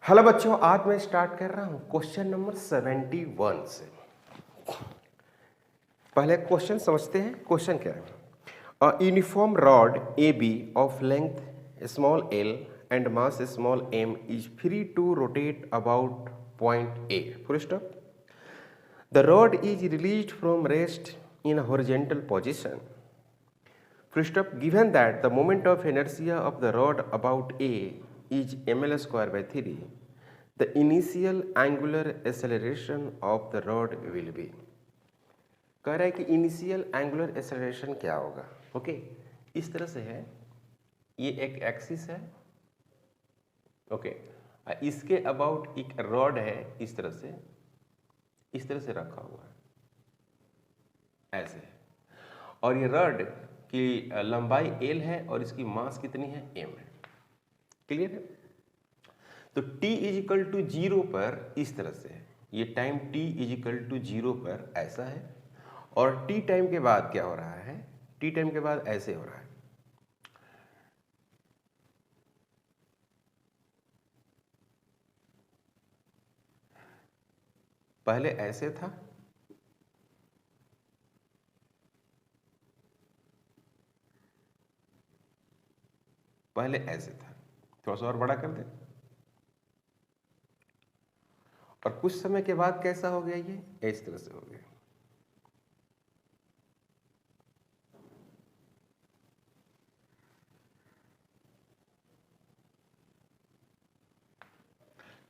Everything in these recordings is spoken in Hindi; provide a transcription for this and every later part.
हेलो बच्चों, आज मैं स्टार्ट कर रहा हूं क्वेश्चन नंबर 71 से। पहले क्वेश्चन समझते हैं। क्वेश्चन क्या है? A uniform rod A B of length small L and mass small M is free to rotate about point A. Full stop. The rod is released from rest in horizontal position. Full stop. Given that the moment of inertia of the rod about A is ml square by 3, the initial angular acceleration of the rod will be. कह रहा है कि इनिशियल एंगुलर एक्सेलरेशन क्या होगा? ओके, इस तरह से है, ये एक एक्सिस है, ओके, इसके अबाउट एक रॉड है, इस तरह से रखा हुआ है, ऐसे है, और ये रॉड की लंबाई l है और इसकी मास कितनी है? m है। क्लियर है? तो t इज इक्वल टू 0 पर इस तरह से है, ये time t is equal to 0 पर ऐसा है, और t टाइम के बाद क्या हो रहा है? t टाइम के बाद ऐसे हो रहा है। पहले ऐसे था, पहले ऐसे था, थोड़ा सा और बड़ा कर दे, और कुछ समय के बाद कैसा हो गया? ये इस तरह से हो गया।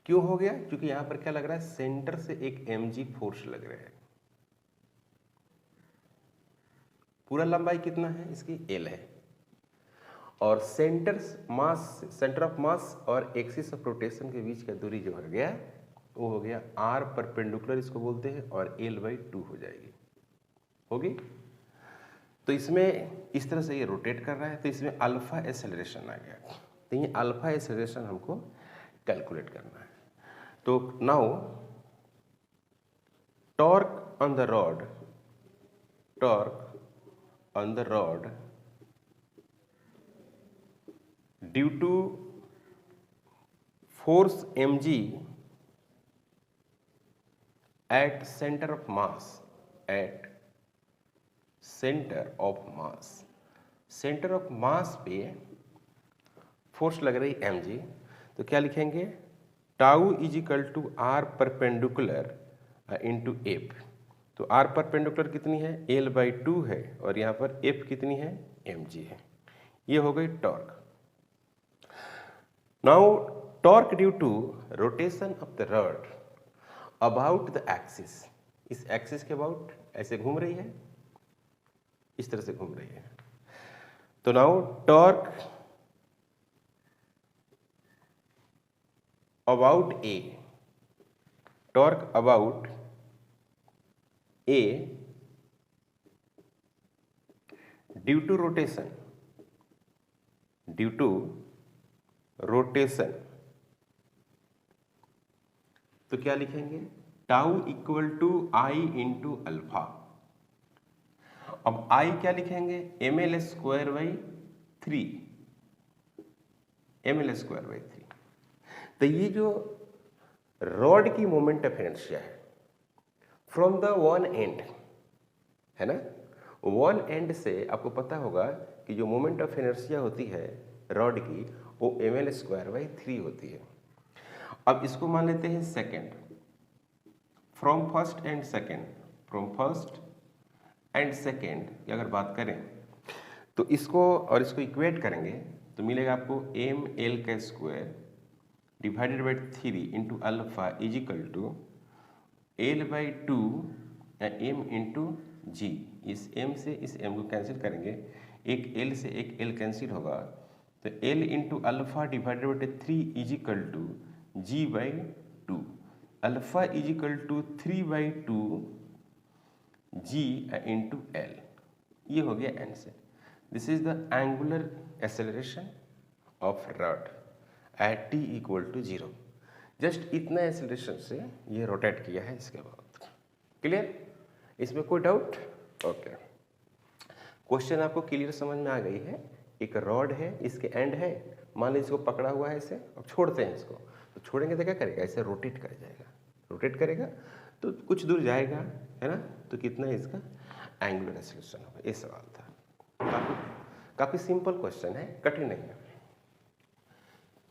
क्यों हो गया? क्योंकि यहां पर क्या लग रहा है? सेंटर से एक mg फोर्स लग रहा है। पूरा लंबाई कितना है इसकी? l है, और सेंटर ऑफ मास और एक्सिस ऑफ रोटेशन के बीच का दूरी जो हो गया वो हो गया r परपेंडिकुलर, इसको बोलते हैं, और l/2 हो जाएगी, होगी। तो इसमें इस तरह से ये रोटेट कर रहा है, तो इसमें अल्फा एक्सेलरेशन आ गया। तो ये अल्फा एक्सेलरेशन हमको कैलकुलेट करना है। तो now torque on the rod due to force mg at center of mass पे फोर्स लग रही mg, तो क्या लिखेंगे? Tau is equal to R perpendicular into F. तो आर परपेंडिकुलर कितनी है? l/2 है, और यहाँ पर एफ कितनी है? mg है। ये हो गई torque. Now torque due to rotation of the rod about the axis, इस एक्सिस के अबाउट ऐसे घूम रही है, इस तरह से घूम रही है। तो now torque about A due to rotation, तो क्या लिखेंगे? Tau equal to I into alpha. अब आई क्या लिखेंगे? ml²/3, ml²/3। तो ये जो रॉड की मोमेंट ऑफ इनर्शिया है फ्रॉम द वन एंड, है ना, वन एंड से आपको पता होगा कि जो मोमेंट ऑफ इनर्शिया होती है रॉड की, वो ml²/3 होती है। अब इसको मान लेते हैं second, from first and second की अगर बात करें तो इसको और इसको इक्वेट करेंगे तो मिलेगा आपको ml² divided by 3 into alpha is equal to l/2 m into G. इस m से इस m को कैंसिल करेंगे, एक l से एक l कैंसिल होगा, तो l into alpha divided by 3 is equal to g/2। Alpha is equal to 3/2 g into l। ये हो गया answer. This is the angular acceleration of rod at t equal to 0। Just इतना एक्सेलरेशन से ये रोटेट किया है इसके बाद। क्लियर? इसमें कोई डाउट? ओके, क्वेश्चन आपको क्लियर समझ में आ गई है। एक रॉड है, इसके एंड है, मान लीजिए इसको पकड़ा हुआ है ऐसे, और छोड़ते हैं इसको, तो छोड़ेंगे तो क्या करेगा, ऐसे रोटेट कर जाएगा, रोटेट करेगा तो कुछ दूर जाएगा, है ना। तो कितना है इसका एंगुलर एक्सेलरेशन होगा। ये सवाल था, काफ़ी सिंपल क्वेश्चन है, कठिन नहीं है।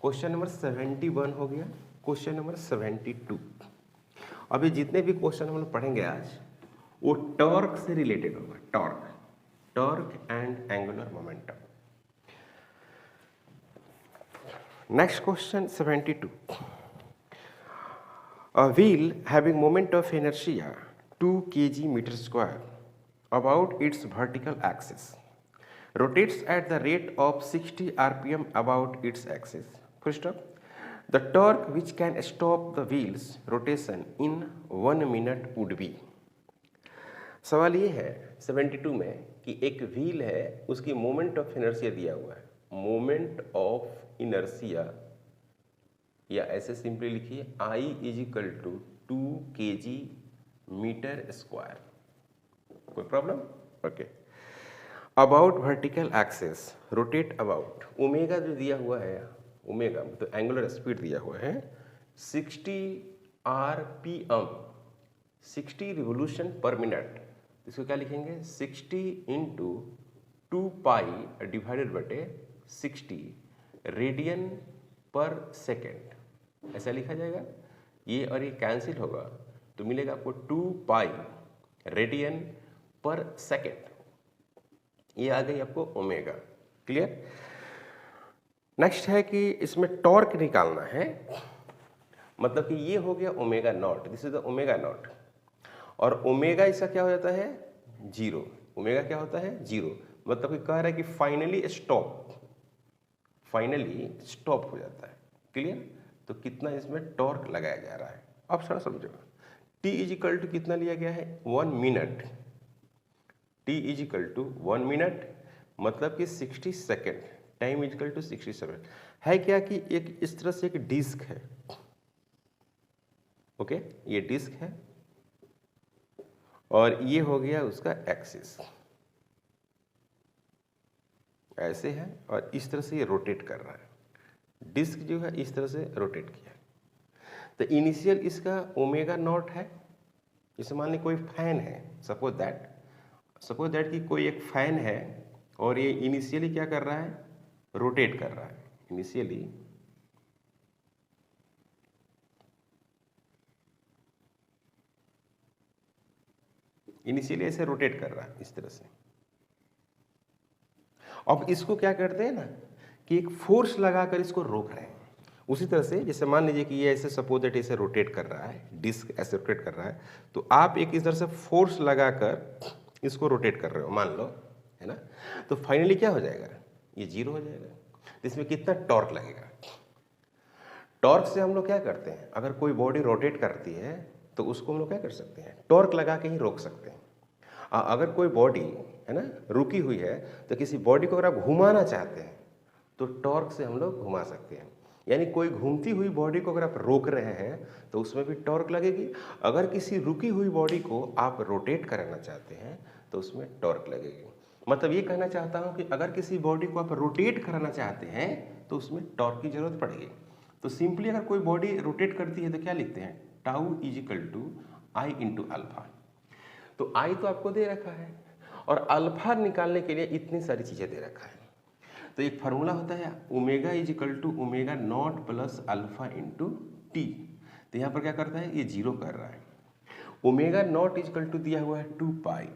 क्वेश्चन नंबर 71 हो गया। क्वेश्चन नंबर 72, अभी जितने भी क्वेश्चन हम लोग पढ़ेंगे आज वो टॉर्क से रिलेटेड होगा, torque and angular momentum. Next question 72, a wheel having moment of inertia 2 kg meter square about its vertical axis rotates at the rate of 60 rpm about its axis. Full stop. The torque which can stop the wheel's rotation in 1 minute would be. सवाल ये है 72 में कि एक व्हील है, उसकी मोमेंट ऑफ इनर्शिया दिया हुआ है, मोमेंट ऑफ इनर्शिया, या ऐसे सिंपली लिखिए I is equal to 2 kg metre square. कोई problem? Okay. About vertical axis rotate about, omega जो दिया हुआ है, ओमेगा तो एंगुलर स्पीड दिया हुआ है 60 rpm, 60 रिवोल्यूशन पर मिनट। इसको क्या लिखेंगे, 60 इंटू 2 पाई डिवाइडेड बटे 60 रेडियन पर सेकेंड, ऐसा लिखा जाएगा। ये और ये कैंसिल होगा तो मिलेगा आपको 2 पाई रेडियन पर सेकेंड, ये आ गई आपको ओमेगा। क्लियर? नेक्स्ट है कि इसमें टॉर्क निकालना है, मतलब कि ये हो गया omega naught, this is the omega naught, और ओमेगा इसका क्या हो जाता है, जीरो। ओमेगा क्या होता है, जीरो, मतलब कि कह रहा है कि फाइनली स्टॉप हो जाता है। क्लियर? तो कितना इसमें टॉर्क लगाया जा रहा है, अब थोड़ा समझो। T इज इक्वल टू कितना लिया गया है, 1 minute, T is equal to 1 minute, मतलब कि 60 second, time is equal to 67 है। क्या कि एक इस तरह से एक डिस्क है, ओके, ये डिस्क है और ये हो गया उसका एक्सिस, ऐसे है, और इस तरह से ये रोटेट कर रहा है, डिस्क जो है इस तरह से रोटेट किया। तो इनिशियल इसका ओमेगा नॉट है। जैसे मान ली कोई फैन है, सपोज दैट कि कोई एक फैन है और ये इनिशियली क्या कर रहा है, रोटेट कर रहा है। इनिशियली ऐसे रोटेट कर रहा है इस तरह से। अब इसको क्या करते हैं ना कि एक फोर्स लगाकर इसको रोक रहे हैं। उसी तरह से जैसे मान लीजिए कि ये ऐसे सपोज दैट ऐसे रोटेट कर रहा है, डिस्क ऐसे रोटेट कर रहा है, तो आप एक इस तरह से फोर्स लगाकर इसको रोटेट कर रहे हो, मान लो, है ना। तो फाइनली क्या हो जाएगा, ये जीरो हो जाएगा। तो इसमें कितना टॉर्क लगेगा, टॉर्क से हम लोग क्या करते हैं, अगर कोई बॉडी रोटेट करती है तो उसको हम लोग क्या कर सकते हैं, टॉर्क लगा के ही रोक सकते हैं। अगर कोई बॉडी है ना रुकी हुई है तो किसी बॉडी को अगर आप घुमाना चाहते हैं तो टॉर्क से हम लोग घुमा सकते हैं। यानी कोई घूमती हुई बॉडी को अगर आप रोक रहे हैं तो उसमें भी टॉर्क लगेगी। अगर किसी रुकी हुई बॉडी को आप रोटेट कराना चाहते हैं तो उसमें टॉर्क लगेगी। मतलब ये कहना चाहता हूँ कि अगर किसी बॉडी को आप रोटेट कराना चाहते हैं तो उसमें टॉर्क की जरूरत पड़ेगी। तो सिंपली अगर कोई बॉडी रोटेट करती है तो क्या लिखते हैं, tau is equal to I into alpha. तो आई तो आपको दे रखा है और अल्फा निकालने के लिए इतनी सारी चीजें दे रखा है। तो एक फार्मूला होता है omega is equal to omega naught plus alpha into T. तो यहाँ पर क्या करता है, ये जीरो कर रहा है। Omega naught is equal to दिया हुआ है 2 पाई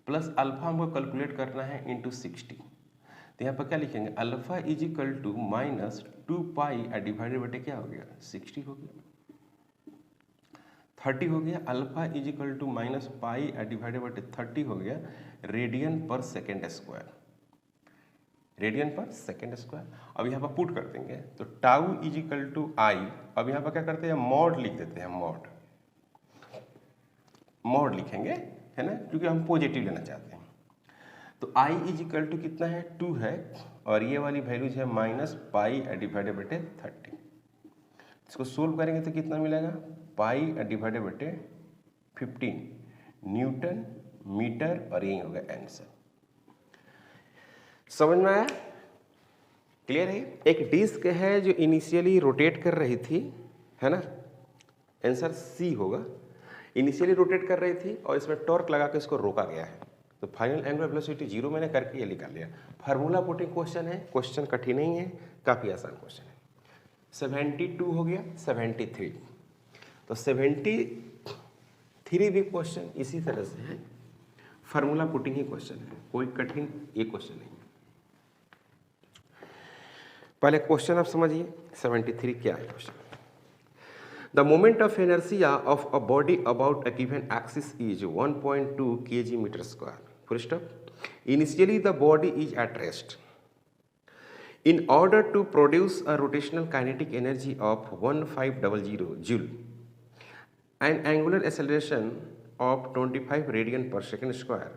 प्लस अल्फा हमको कैलकुलेट करना है इंटू 60। तो यहाँ पर क्या लिखेंगे, alpha is equal to minus 2 pi divided बटे क्या हो गया, 60 हो गया, 30 हो गया। Alpha is equal to minus pi divided बटे 30 हो गया radian per second square, radian per second square. अब यहाँ पर पुट कर देंगे तो tau is equal to I. अब यहाँ पर क्या करते हैं, मॉड लिख देते हैं, मॉड लिखेंगे, है ना, क्योंकि हम पॉजिटिव लेना चाहते हैं। तो आई इज इक्वल टू कितना है, 2 है, और ये वाली वैल्यूज है माइनस पाई डिवाइडेड बटे 30। इसको सोल्व करेंगे तो कितना मिलेगा, पाई डिवाइडेड बटे 15 न्यूटन मीटर, और यही होगा आंसर। समझ में आया? क्लियर है? एक डिस्क है जो इनिशियली रोटेट कर रही थी, है ना, आंसर सी होगा। इनिशियली रोटेट कर रही थी और इसमें टॉर्क लगा के इसको रोका गया है, तो फाइनल एंगुलर वेलोसिटी 0 मैंने करके ये निकाल लिया। फार्मूला पुटिंग क्वेश्चन है, क्वेश्चन कठिन नहीं है, काफ़ी आसान क्वेश्चन है। 72 हो गया, 73, तो 73 भी क्वेश्चन इसी तरह से है, फार्मूला पुटिंग ही क्वेश्चन है, कोई कठिन ये क्वेश्चन नहीं है। पहले क्वेश्चन आप समझिए, 73 क्या है question. The moment of inertia of a body about a given axis is 1.2 kg metre square, full stop. Initially the body is at rest. In order to produce a rotational kinetic energy of 1500 joule, an angular acceleration of 25 radian per second square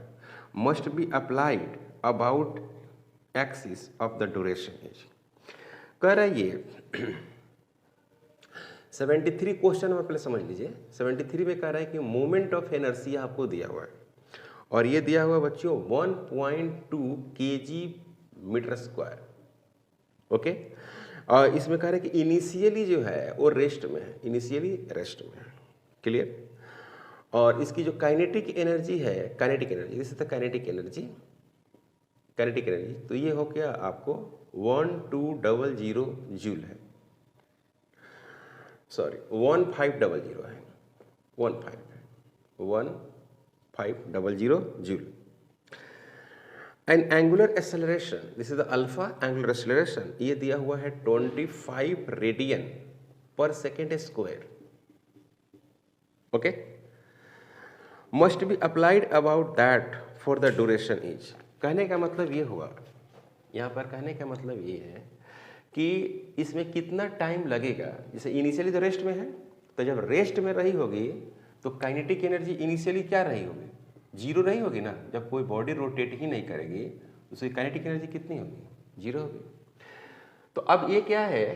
must be applied about axis of the duration is. कह रहा है ये 73 क्वेश्चन में पहले समझ लीजिए। 73 में कह रहा है कि मोमेंट ऑफ इनर्शिया आपको दिया हुआ है और ये दिया हुआ है बच्चों 1.2 kg मीटर स्क्वायर। ओके, और इसमें कह रहे हैं कि इनिशियली जो है वो रेस्ट में है, इनिशियली रेस्ट में है। क्लियर? और इसकी जो काइनेटिक एनर्जी है, काइनेटिक एनर्जी, जैसे था काइनेटिक एनर्जी, काइनेटिक एनर्जी, तो ये हो गया आपको 1200 जूल है, सॉरी 1500 है, 1500 joule. N angular acceleration, this is the alpha angular acceleration, ये दिया हुआ है 25 radian per second square. Okay, must be applied about that for the duration is. कहने का मतलब ये हुआ, यहाँ पर कहने का मतलब ये है कि इसमें कितना टाइम लगेगा। जैसे इनिशियली तो रेस्ट में है, तो जब रेस्ट में रही होगी तो काइनेटिक एनर्जी इनिशियली क्या रही होगी, 0 नहीं होगी ना। जब कोई बॉडी रोटेट ही नहीं करेगी तो उसकी काइनेटिक एनर्जी कितनी होगी, 0 होगी। तो अब ये क्या है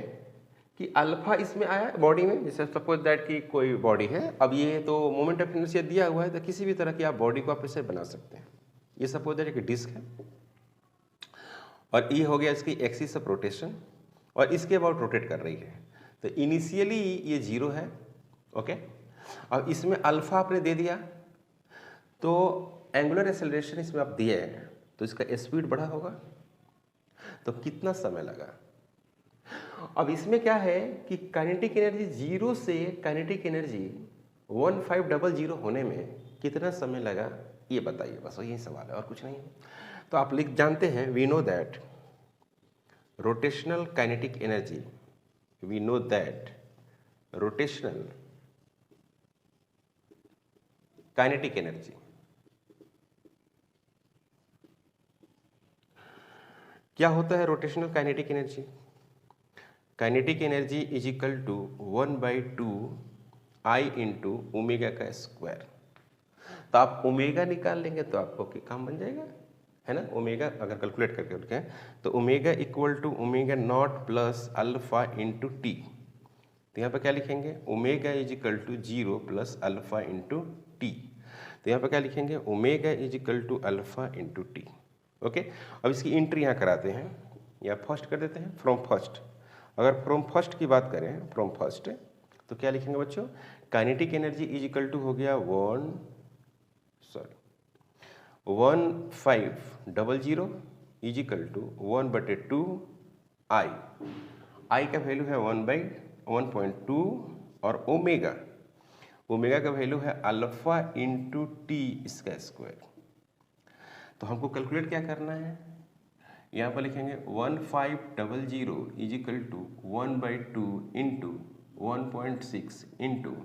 कि अल्फा इसमें आया बॉडी में, जैसे सपोज दैट कि कोई बॉडी है, अब ये तो मोमेंट ऑफ इनर्शिया दिया हुआ है, तो किसी भी तरह की आप बॉडी को आप इसे बना सकते हैं। ये सपोज दैट कि डिस्क है और ये हो गया इसकी एक्सिस ऑफ रोटेशन और इसके अबाउट रोटेट कर रही है, तो इनिशियली ये 0 है। ओके, अब इसमें अल्फा आपने दे दिया तो एंगुलर एक्सेलरेशन इसमें आप दिए हैं तो इसका स्पीड बढ़ा होगा, तो कितना समय लगा। अब इसमें क्या है कि काइनेटिक एनर्जी 0 से काइनेटिक एनर्जी 1500 होने में कितना समय लगा, ये बताइए, बस यही सवाल है और कुछ नहीं। तो आप लिख जानते हैं, we know that rotational kinetic energy, we know that rotational kinetic energy क्या होता है। Rotational kinetic energy, kinetic energy is equal to 1/2 I into omega का स्क्वायर। तो आप ओमेगा निकाल लेंगे तो आपको काम बन जाएगा, है ना। ओमेगा अगर कैलकुलेट करके रखें तो omega equal to omega naught plus alpha into T. तो यहाँ पर क्या लिखेंगे, ओमेगा इज इक्वल टू 0 प्लस अल्फा इंटू टी। तो यहाँ पर क्या लिखेंगे, omega is equal to alpha into T. Okay, अब इसकी एंट्री यहाँ कराते हैं या फर्स्ट कर देते हैं, फ्रॉम फर्स्ट। अगर फ्रॉम फर्स्ट की बात करें, फ्रॉम फर्स्ट, तो क्या लिखेंगे बच्चों, kinetic energy is equal to हो गया 1500 is equal to 1/2 I. I का वैल्यू है 1/1.2 और ओमेगा का वैल्यू है अल्फा इंटू टी इसका स्क्वायर। तो हमको कैलकुलेट क्या करना है, यहाँ पर लिखेंगे 1500 is equal to 1/2 into 1.6 into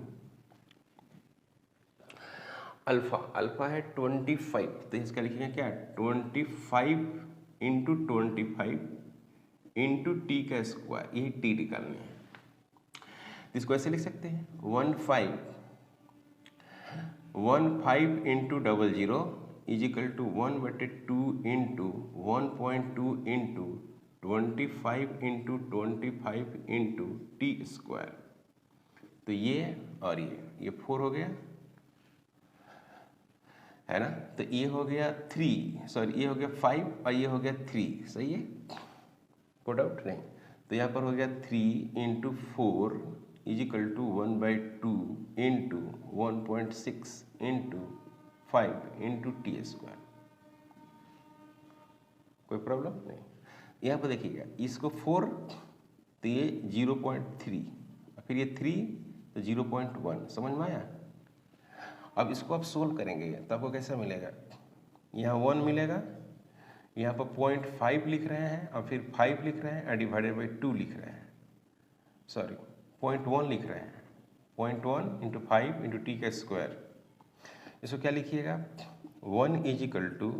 alpha, alpha है 25, तो इसका लिखेंगे क्या, 25 इंटू 25 इंटू टी का स्क्वायर, यही टी निकालनी है। इसको ऐसे लिख सकते हैं 15 into 00 is equal to 1/2 into 1.2 into 25 into 25 into T square. तो ये और ये 4 हो गया, है ना। तो ये हो गया 3, सॉरी ये हो गया 5 और ये हो गया 3, सही है। पुट आउट नहीं, तो यहाँ पर हो गया 3 into 4 is equal to 1/2 into 1.6 into 5 into T square. कोई प्रॉब्लम नहीं। यहाँ पर देखिएगा, इसको 4 तो ये 0.3, फिर ये 3 तो 0.1, समझ में आया। अब इसको आप सोल्व करेंगे तो आपको कैसा मिलेगा, यहाँ 1 मिलेगा, यहाँ पर 0.5 लिख रहे हैं और फिर 5 लिख रहे हैं और डिवाइडेड बाई 2 लिख रहे हैं, सॉरी 0.1 लिख रहे हैं, 0.1 इंटू 5 इंटू टी का स्क्वायर। इसको क्या लिखिएगा, 1 इजिकल टू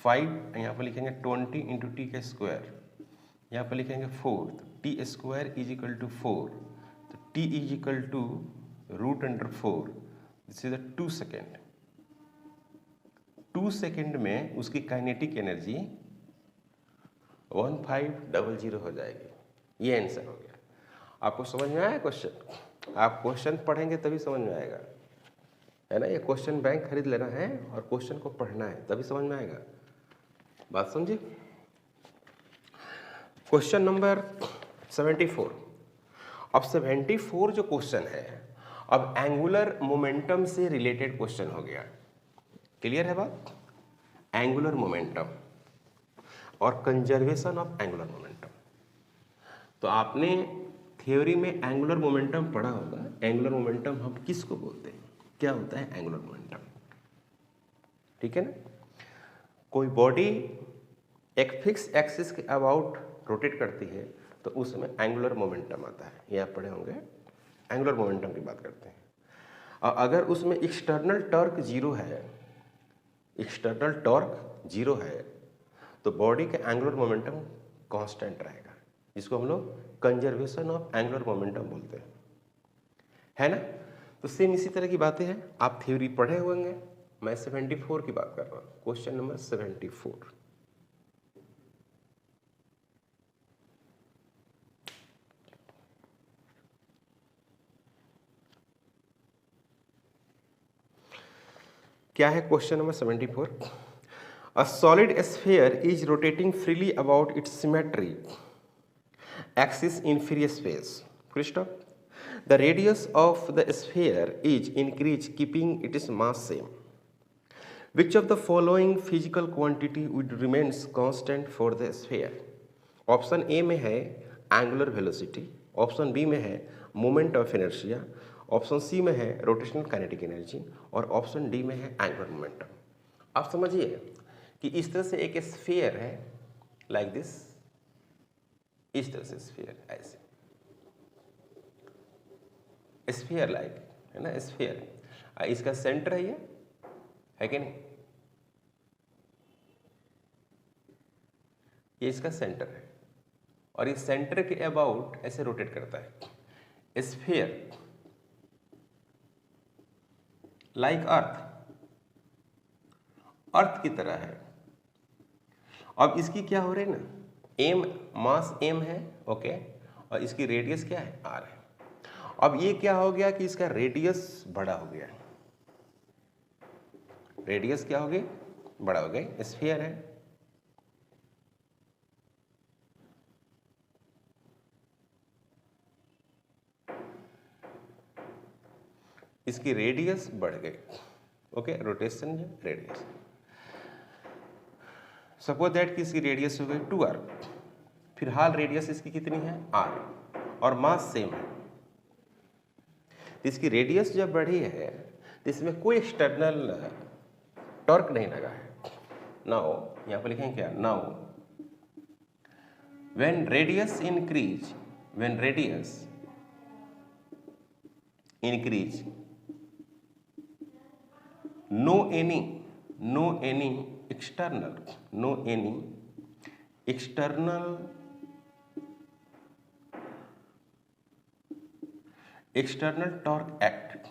5, यहाँ पर लिखेंगे 20 इंटू टी का स्क्वायर, यहाँ पर लिखेंगे 4, तो टी स्क्वायर इजिकल टू 4, तो T is equal to √4, this is 2 second. 2 सेकेंड में उसकी काइनेटिक एनर्जी 1500 हो जाएगी। ये आंसर हो गया। आपको समझ में आया क्वेश्चन? आप क्वेश्चन पढ़ेंगे तभी समझ में आएगा, है ना। ये क्वेश्चन बैंक खरीद लेना है और क्वेश्चन को पढ़ना है, तभी समझ में आएगा। बात समझिए। Question number 74। अब 74 जो क्वेश्चन है, अब एंगुलर मोमेंटम से रिलेटेड क्वेश्चन हो गया। क्लियर है बात? एंगुलर मोमेंटम और कंजर्वेशन ऑफ एंगुलर मोमेंटम। तो आपने थ्योरी में एंगुलर मोमेंटम पढ़ा होगा। एंगुलर मोमेंटम हम किसको बोलते हैं, क्या होता है एंगुलर मोमेंटम, ठीक है ना। कोई बॉडी एक फिक्स एक्सिस के अबाउट रोटेट करती है तो उसमें एंगुलर मोमेंटम आता है। ये आप पढ़े होंगे, एंगुलर मोमेंटम की बात करते हैं। और अगर उसमें एक्सटर्नल टॉर्क जीरो है, एक्सटर्नल टॉर्क जीरो है, तो बॉडी का एंगुलर मोमेंटम कांस्टेंट रहेगा, जिसको हम लोग कंजर्वेशन ऑफ एंगुलर मोमेंटम बोलते हैं, है ना। तो सेम इसी तरह की बातें हैं, आप थ्योरी पढ़े होंगे। मैं 74 की बात कर रहा हूँ, क्वेश्चन नंबर 74। क्या है question number 74? A solid sphere is rotating freely about it's symmetry axis in free space. Full stop. The radius of the sphere is increased keeping its mass same. Which of the following physical quantity would remains constant for the sphere? Option A में है एंगुलर वेलोसिटी, ऑप्शन बी में है moment of inertia, option C में है रोटेशनल काइनेटिक एनर्जी और ऑप्शन डी में है एंगुलर मोमेंटम। आप समझिए कि इस तरह से एक स्फीयर है, लाइक दिस, इस तरह से स्फीयर, ऐसे स्फीयर लाइक, है ना, स्फीयर। इसका सेंटर है, ये है कि नहीं, ये इसका सेंटर है और इस सेंटर के अबाउट ऐसे रोटेट करता है। स्फीयर लाइक अर्थ, अर्थ की तरह है। अब इसकी क्या हो रही है ना, एम, मास एम है, ओके, और इसकी रेडियस क्या है, आर है। अब ये क्या हो गया कि इसका रेडियस बड़ा हो गया, रेडियस क्या हो गई, बड़ा हो गया, स्फीयर है। इसकी रेडियस बढ़ गई, okay, rotation radius. Suppose that कि इसकी रेडियस हो गई 2r, फिलहाल रेडियस इसकी कितनी है, r, और मास सेम है। तो इसकी रेडियस जब बढ़ी है तो इसमें कोई एक्सटर्नल टॉर्क नहीं लगा है। नाउ यहाँ पर लिखेंगे क्या, now when radius increase, when radius increase, no any external, no any external torque act,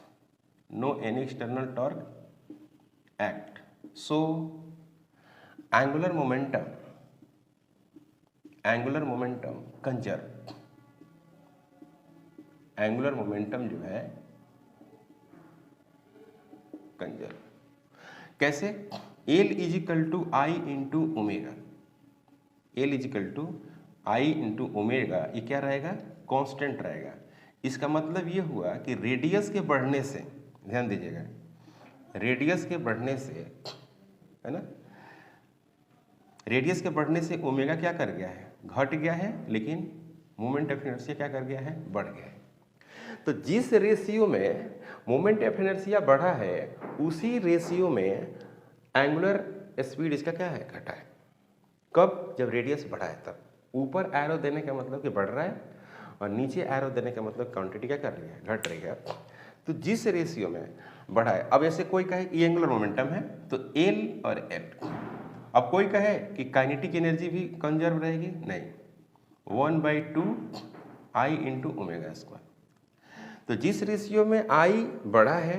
no any external torque act, so angular momentum conserve, angular momentum जो है कंजर्व। कैसे? L is equal to I into omega, L is equal to I into omega ये क्या रहेगा, कांस्टेंट रहेगा। इसका मतलब ये हुआ कि रेडियस के बढ़ने से, ध्यान दीजिएगा, रेडियस के बढ़ने से, है ना, रेडियस के बढ़ने से ओमेगा क्या कर गया है, घट गया है, लेकिन मोमेंट ऑफ इनर्शिया क्या कर गया है, बढ़ गया है। तो जिस रेशियो में मोमेंट ऑफ इनर्शिया बढ़ा है उसी रेशियो में एंगुलर स्पीड इसका क्या है, घटा है। कब, जब रेडियस बढ़ा है तब। ऊपर एरो देने का मतलब कि बढ़ रहा है और नीचे एरो देने का मतलब क्वांटिटी क्या कर रही है, घट रही है। तो जिस रेशियो में बढ़ा है, अब ऐसे कोई कहे ये एंगुलर मोमेंटम है तो एल और एल। अब कोई कहे कि काइनेटिक एनर्जी भी कंजर्व रहेगी, नहीं, 1/2 आई इंटू ओमेगा स्क्वायर। तो जिस रेशियो में आई बढ़ा है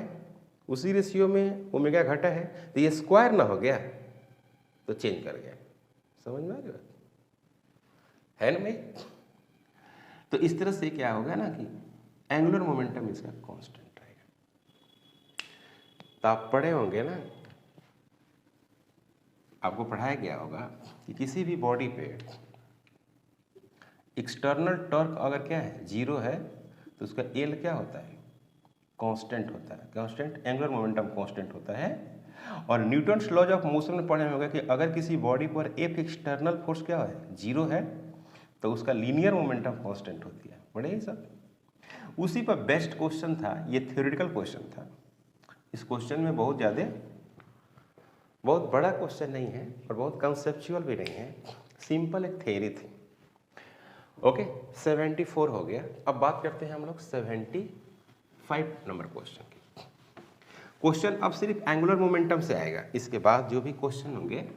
उसी रेशियो में ओमेगा घटा है, तो ये स्क्वायर ना हो गया तो चेंज कर गया। समझ में आ रही बात है ना भाई। तो इस तरह से क्या होगा ना कि एंगुलर मोमेंटम इसका कांस्टेंट रहेगा। तो आप पढ़े होंगे ना, आपको पढ़ाया गया होगा कि किसी भी बॉडी पे एक्सटर्नल टॉर्क अगर क्या है, जीरो है, तो उसका एल क्या होता है, कांस्टेंट होता है। कांस्टेंट एंगुलर मोमेंटम कांस्टेंट होता है। और न्यूटन्स लॉज ऑफ मोशन में पढ़े होगा कि अगर किसी बॉडी पर एफ एक्सटर्नल फोर्स क्या है, जीरो है, तो उसका लीनियर मोमेंटम कांस्टेंट होती है। बड़े ही सब उसी पर बेस्ट क्वेश्चन था, ये थ्योरेटिकल क्वेश्चन था। इस क्वेश्चन में बहुत बड़ा क्वेश्चन नहीं है और बहुत कंसेप्चुअल भी नहीं है, सिंपल एक थ्योरी थी। ओके, 74 हो गया। अब बात करते हैं हम लोग 75 नंबर क्वेश्चन की। क्वेश्चन अब सिर्फ एंगुलर मोमेंटम से आएगा, इसके बाद जो भी क्वेश्चन होंगे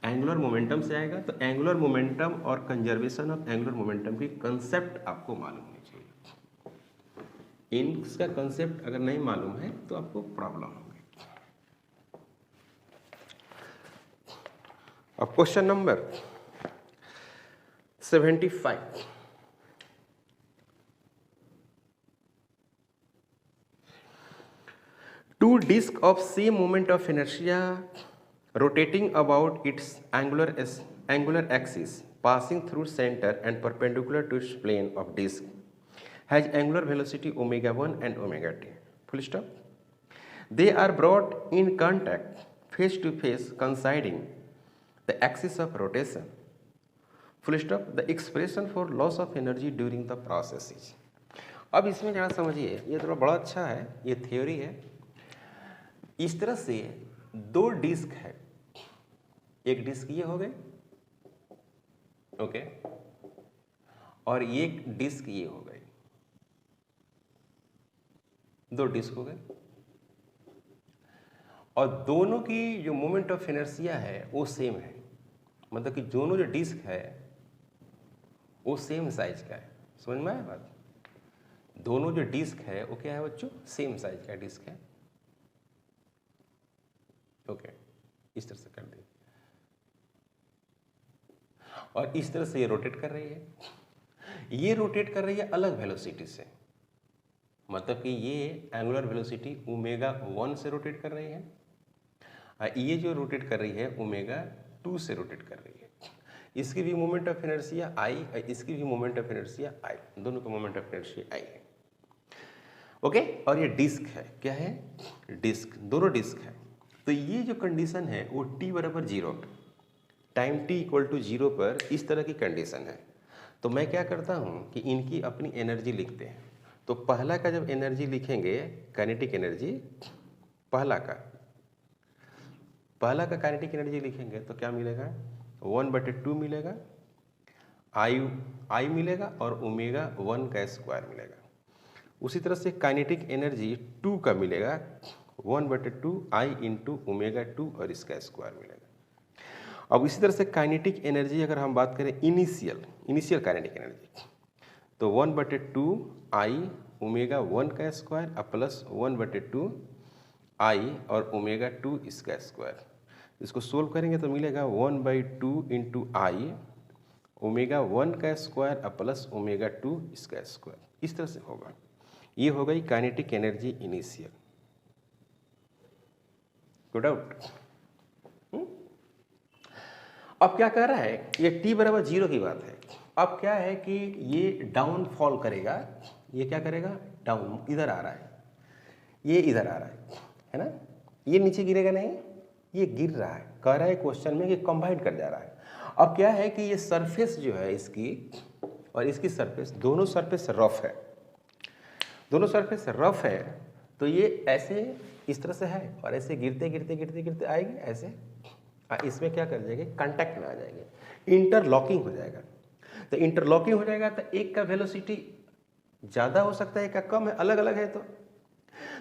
एंगुलर मोमेंटम से आएगा। तो एंगुलर मोमेंटम और कंजर्वेशन ऑफ एंगुलर मोमेंटम की कंसेप्ट आपको मालूम होनी चाहिए। इनका कंसेप्ट अगर नहीं मालूम है तो आपको प्रॉब्लम होगी। अब question number 75, two disks of same moment of inertia rotating about its angular axis passing through center and perpendicular to its plane of disk has angular velocity omega 1 and omega t. Full stop. They are brought in contact face to face coinciding the axis of rotation. Full stop. The expression for loss of energy during the process is. अब इसमें ज़रा समझिए, ये थोड़ा बड़ा अच्छा है, ये थ्योरी है। इस तरह से दो डिस्क है, एक डिस्क ये हो गए, ओके, और एक डिस्क ये हो गई, दो डिस्क हो गए, और दोनों की जो मोमेंट ऑफ इनर्शिया है वो सेम है। मतलब कि दोनों जो डिस्क है वो सेम साइज का है। समझ में आया बात? दोनों जो डिस्क है वो क्या है बच्चों, सेम साइज का डिस्क है। ओके, इस तरह से कर दें, और इस तरह से ये रोटेट कर रही है, ये रोटेट कर रही है अलग वेलोसिटी से। मतलब कि ये एंगुलर वेलोसिटी ओमेगा 1 से रोटेट कर रही है, और ये जो रोटेट कर रही है ओमेगा 2 से रोटेट कर रही है। इसकी भी मोमेंट ऑफ इनर्शिया आई, इसकी भी मोमेंट ऑफ इनर्शिया आई, दोनों का मोमेंट ऑफ इनर्शिया आई है। ओके, और ये डिस्क है, क्या है, डिस्क, दोनों डिस्क है। तो ये जो कंडीशन है वो t बराबर 0, टाइम t इक्वल टू 0 पर इस तरह की कंडीशन है। तो मैं क्या करता हूँ कि इनकी अपनी एनर्जी लिखते हैं। तो पहला का जब एनर्जी लिखेंगे, काइनेटिक एनर्जी, पहला का काइनेटिक एनर्जी लिखेंगे तो क्या मिलेगा, 1/2 मिलेगा, आई मिलेगा, और ओमेगा 1 का स्क्वायर मिलेगा। उसी तरह से काइनेटिक एनर्जी 2 का मिलेगा, 1/2 आई इंटू ओमेगा 2 और इसका स्क्वायर मिलेगा। अब इसी तरह से काइनेटिक एनर्जी अगर हम बात करें इनिशियल काइनेटिक एनर्जी, तो 1/2 आई ओमेगा 1 का स्क्वायर और प्लस 1/2 आई और ओमेगा 2 इसका स्क्वायर। इसको सोल्व करेंगे तो मिलेगा 1/2 इंटू आई ओमेगा 1 का स्क्वायर और प्लस ओमेगा 2 इसका स्क्वायर। इस तरह से होगा। ये हो गई kinetic energy initial. Good out. अब क्या कह रहा है, ये t बराबर 0 की बात है। अब क्या है कि ये डाउन फॉल करेगा, ये क्या करेगा, डाउन इधर आ रहा है, ये इधर आ रहा है ना, ये नीचे गिरेगा नहीं, ये गिर रहा है। कह रहा है क्वेश्चन में कि कंबाइन कर जा रहा है। अब क्या है कि ये सरफेस जो है इसकी और इसकी सरफेस, दोनों सरफेस रफ है, दोनों सरफेस रफ है, तो ये ऐसे इस तरह से है और ऐसे गिरते गिरते गिरते गिरते आएगी ऐसे, इसमें क्या कर जाएगी, कांटेक्ट में आ जाएंगे, इंटरलॉकिंग हो जाएगा। तो इंटरलॉकिंग हो जाएगा तो एक का वेलोसिटी ज़्यादा हो सकता है, एक का कम है, अलग अलग है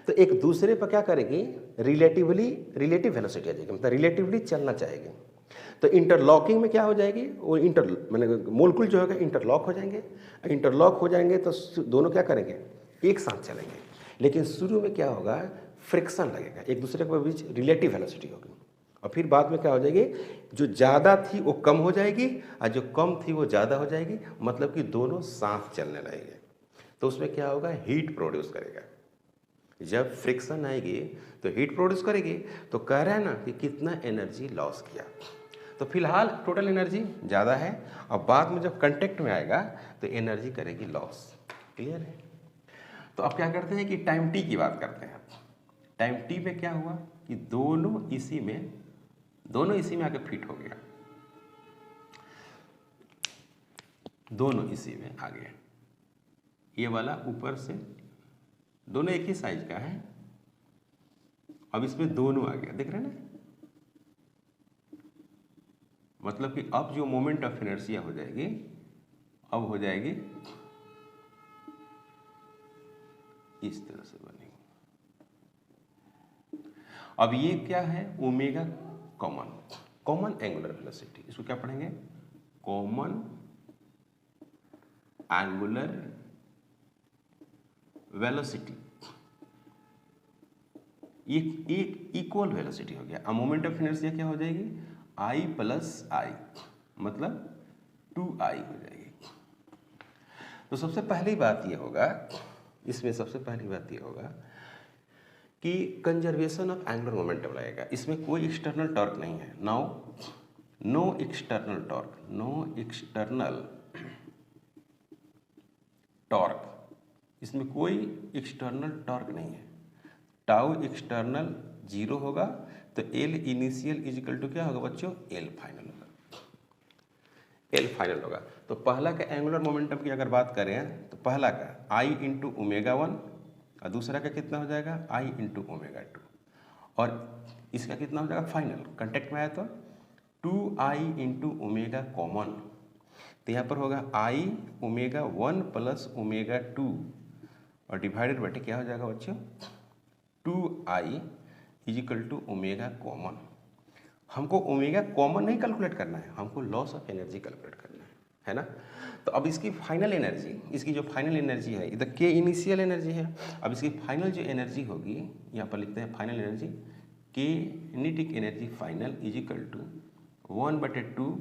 तो एक दूसरे पर क्या करेगी, रिलेटिव वेलोसिटी आ जाएगी, मतलब रिलेटिवली चलना चाहेगी। तो इंटरलॉकिंग में क्या हो जाएगी, वो मैंने मोलकुल जो है इंटरलॉक हो जाएंगे। इंटरलॉक हो जाएंगे तो दोनों क्या करेंगे, एक साथ चलेंगे, लेकिन शुरू में क्या होगा, फ्रिक्शन लगेगा, एक दूसरे के बीच रिलेटिव वेलोसिटी होगी, और फिर बाद में क्या हो जाएगी, जो ज़्यादा थी वो कम हो जाएगी और जो कम थी वो ज़्यादा हो जाएगी, मतलब कि दोनों साथ चलने लगेंगे। तो उसमें क्या होगा, हीट प्रोड्यूस करेगा। जब फ्रिक्शन आएगी तो हीट प्रोड्यूस करेगी। तो कह रहा है ना कि कितना एनर्जी लॉस किया, तो फिलहाल टोटल एनर्जी ज़्यादा है, और बाद में जब कांटेक्ट में आएगा तो एनर्जी करेगी लॉस। क्लियर है। तो अब क्या करते हैं कि टाइम टी की बात करते हैं। टाइम टी में क्या हुआ कि दोनों इसी में आके फिट हो गया, दोनों इसी में आ गया, ये वाला ऊपर से दोनों एक ही साइज का है, अब इसमें दोनों आ गया, देख रहे हैं ना, मतलब कि अब जो मोमेंट ऑफ इनर्शिया हो जाएगी, अब हो जाएगी इस तरह से बनेगी। अब ये क्या है, ओमेगा कॉमन एंगुलर वेलोसिटी, इसको क्या पढ़ेंगे, कॉमन एंगुलर वेलोसिटी, एक इक्वल वेलोसिटी हो गया। अब मोमेंट ऑफ इनर्शिया क्या हो जाएगी, I प्लस आई, मतलब 2I हो जाएगी। तो सबसे पहली बात ये होगा, इसमें सबसे पहली बात ये होगा कि कंजर्वेशन ऑफ एंगुलर मोमेंटम लगेगा। इसमें कोई एक्सटर्नल टॉर्क नहीं है, नो एक्सटर्नल टॉर्क, इसमें कोई एक्सटर्नल टॉर्क नहीं है। टाउ एक्सटर्नल 0 होगा, तो L initial is equal to क्या होगा बच्चों, एल फाइनल होगा, एल फाइनल होगा। तो पहला का एंगुलर मोमेंटम की अगर बात करें तो पहला का आई इंटू ओमेगा 1 और दूसरा का कितना हो जाएगा, आई इंटू ओमेगा 2, और इसका कितना हो जाएगा फाइनल, कांटेक्ट में आया तो 2I इंटू ओमेगा कॉमन, तो यहाँ पर होगा आई ओमेगा 1 प्लस ओमेगा 2 और डिवाइडेड बटे क्या हो जाएगा बच्चों, 2I is equal to omega common. हमको ओमेगा कॉमन नहीं कैलकुलेट करना है, हमको लॉस ऑफ एनर्जी कैलकुलेट करना है ना। तो अब इसकी फाइनल एनर्जी, इसकी जो फाइनल एनर्जी है, इधर के इनिशियल एनर्जी है, अब इसकी फाइनल जो एनर्जी होगी, यहाँ पर लिखते हैं फाइनल एनर्जी, के kinetic energy final is equal to 1/2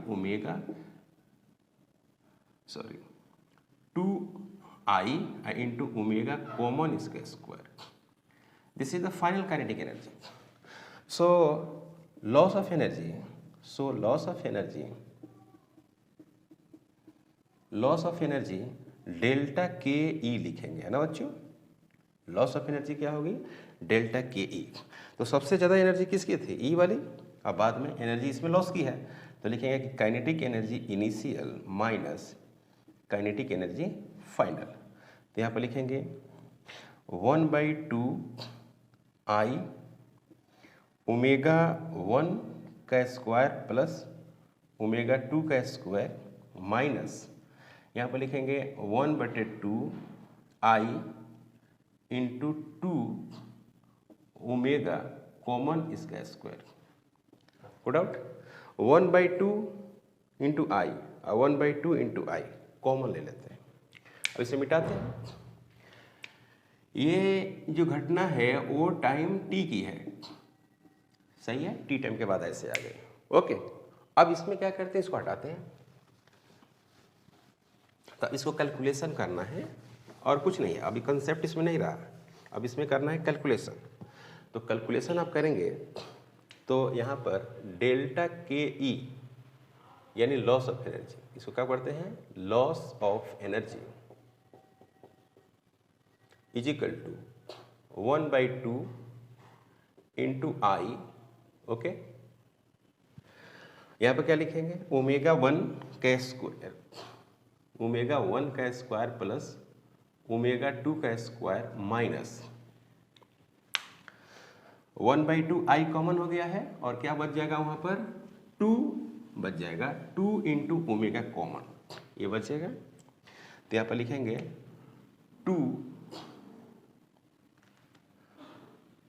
omega 2I into omega common इसका square. This is the final kinetic energy. So loss of energy delta के ई लिखेंगे, है ना बच्चों। लॉस ऑफ एनर्जी क्या होगी, डेल्टा के ई। तो सबसे ज़्यादा एनर्जी किसकी थी, ई वाली, अब बाद में एनर्जी इसमें लॉस की है, तो लिखेंगे कि kinetic energy initial minus kinetic energy final. तो यहाँ पर लिखेंगे 1/2I ओमेगा 1 का स्क्वायर प्लस ओमेगा 2 का स्क्वायर माइनस यहाँ पर लिखेंगे 1/2I इंटू 2 ओमेगा कॉमन इसका स्क्वायर। गुड आउट, 1/2 इंटू आई और 1/2 इंटू आई कॉमन ले लेते हैं, अब इसे मिटाते हैं। ये जो घटना है वो टाइम टी की है, सही है, टी टाइम के बाद ऐसे आ गई। ओके, अब इसमें क्या करते हैं, इसको हटाते हैं, तो इसको कैलकुलेशन करना है और कुछ नहीं है, अभी कंसेप्ट इसमें नहीं रहा, अब इसमें करना है कैलकुलेशन। तो कैलकुलेशन आप करेंगे तो यहाँ पर डेल्टा के ई यानी लॉस ऑफ एनर्जी, इसको क्या पढ़ते हैं, loss of energy is equal to 1/2 into I. Okay, यहाँ पर क्या लिखेंगे, ओमेगा 1 का स्क्वायर, ओमेगा 1 का स्क्वायर प्लस ओमेगा 2 का स्क्वायर माइनस 1/2 आई कॉमन हो गया है और क्या बच जाएगा वहाँ पर, 2 बच जाएगा, 2 इंटू ओमेगा कॉमन ये बचेगा। तो यहाँ पर लिखेंगे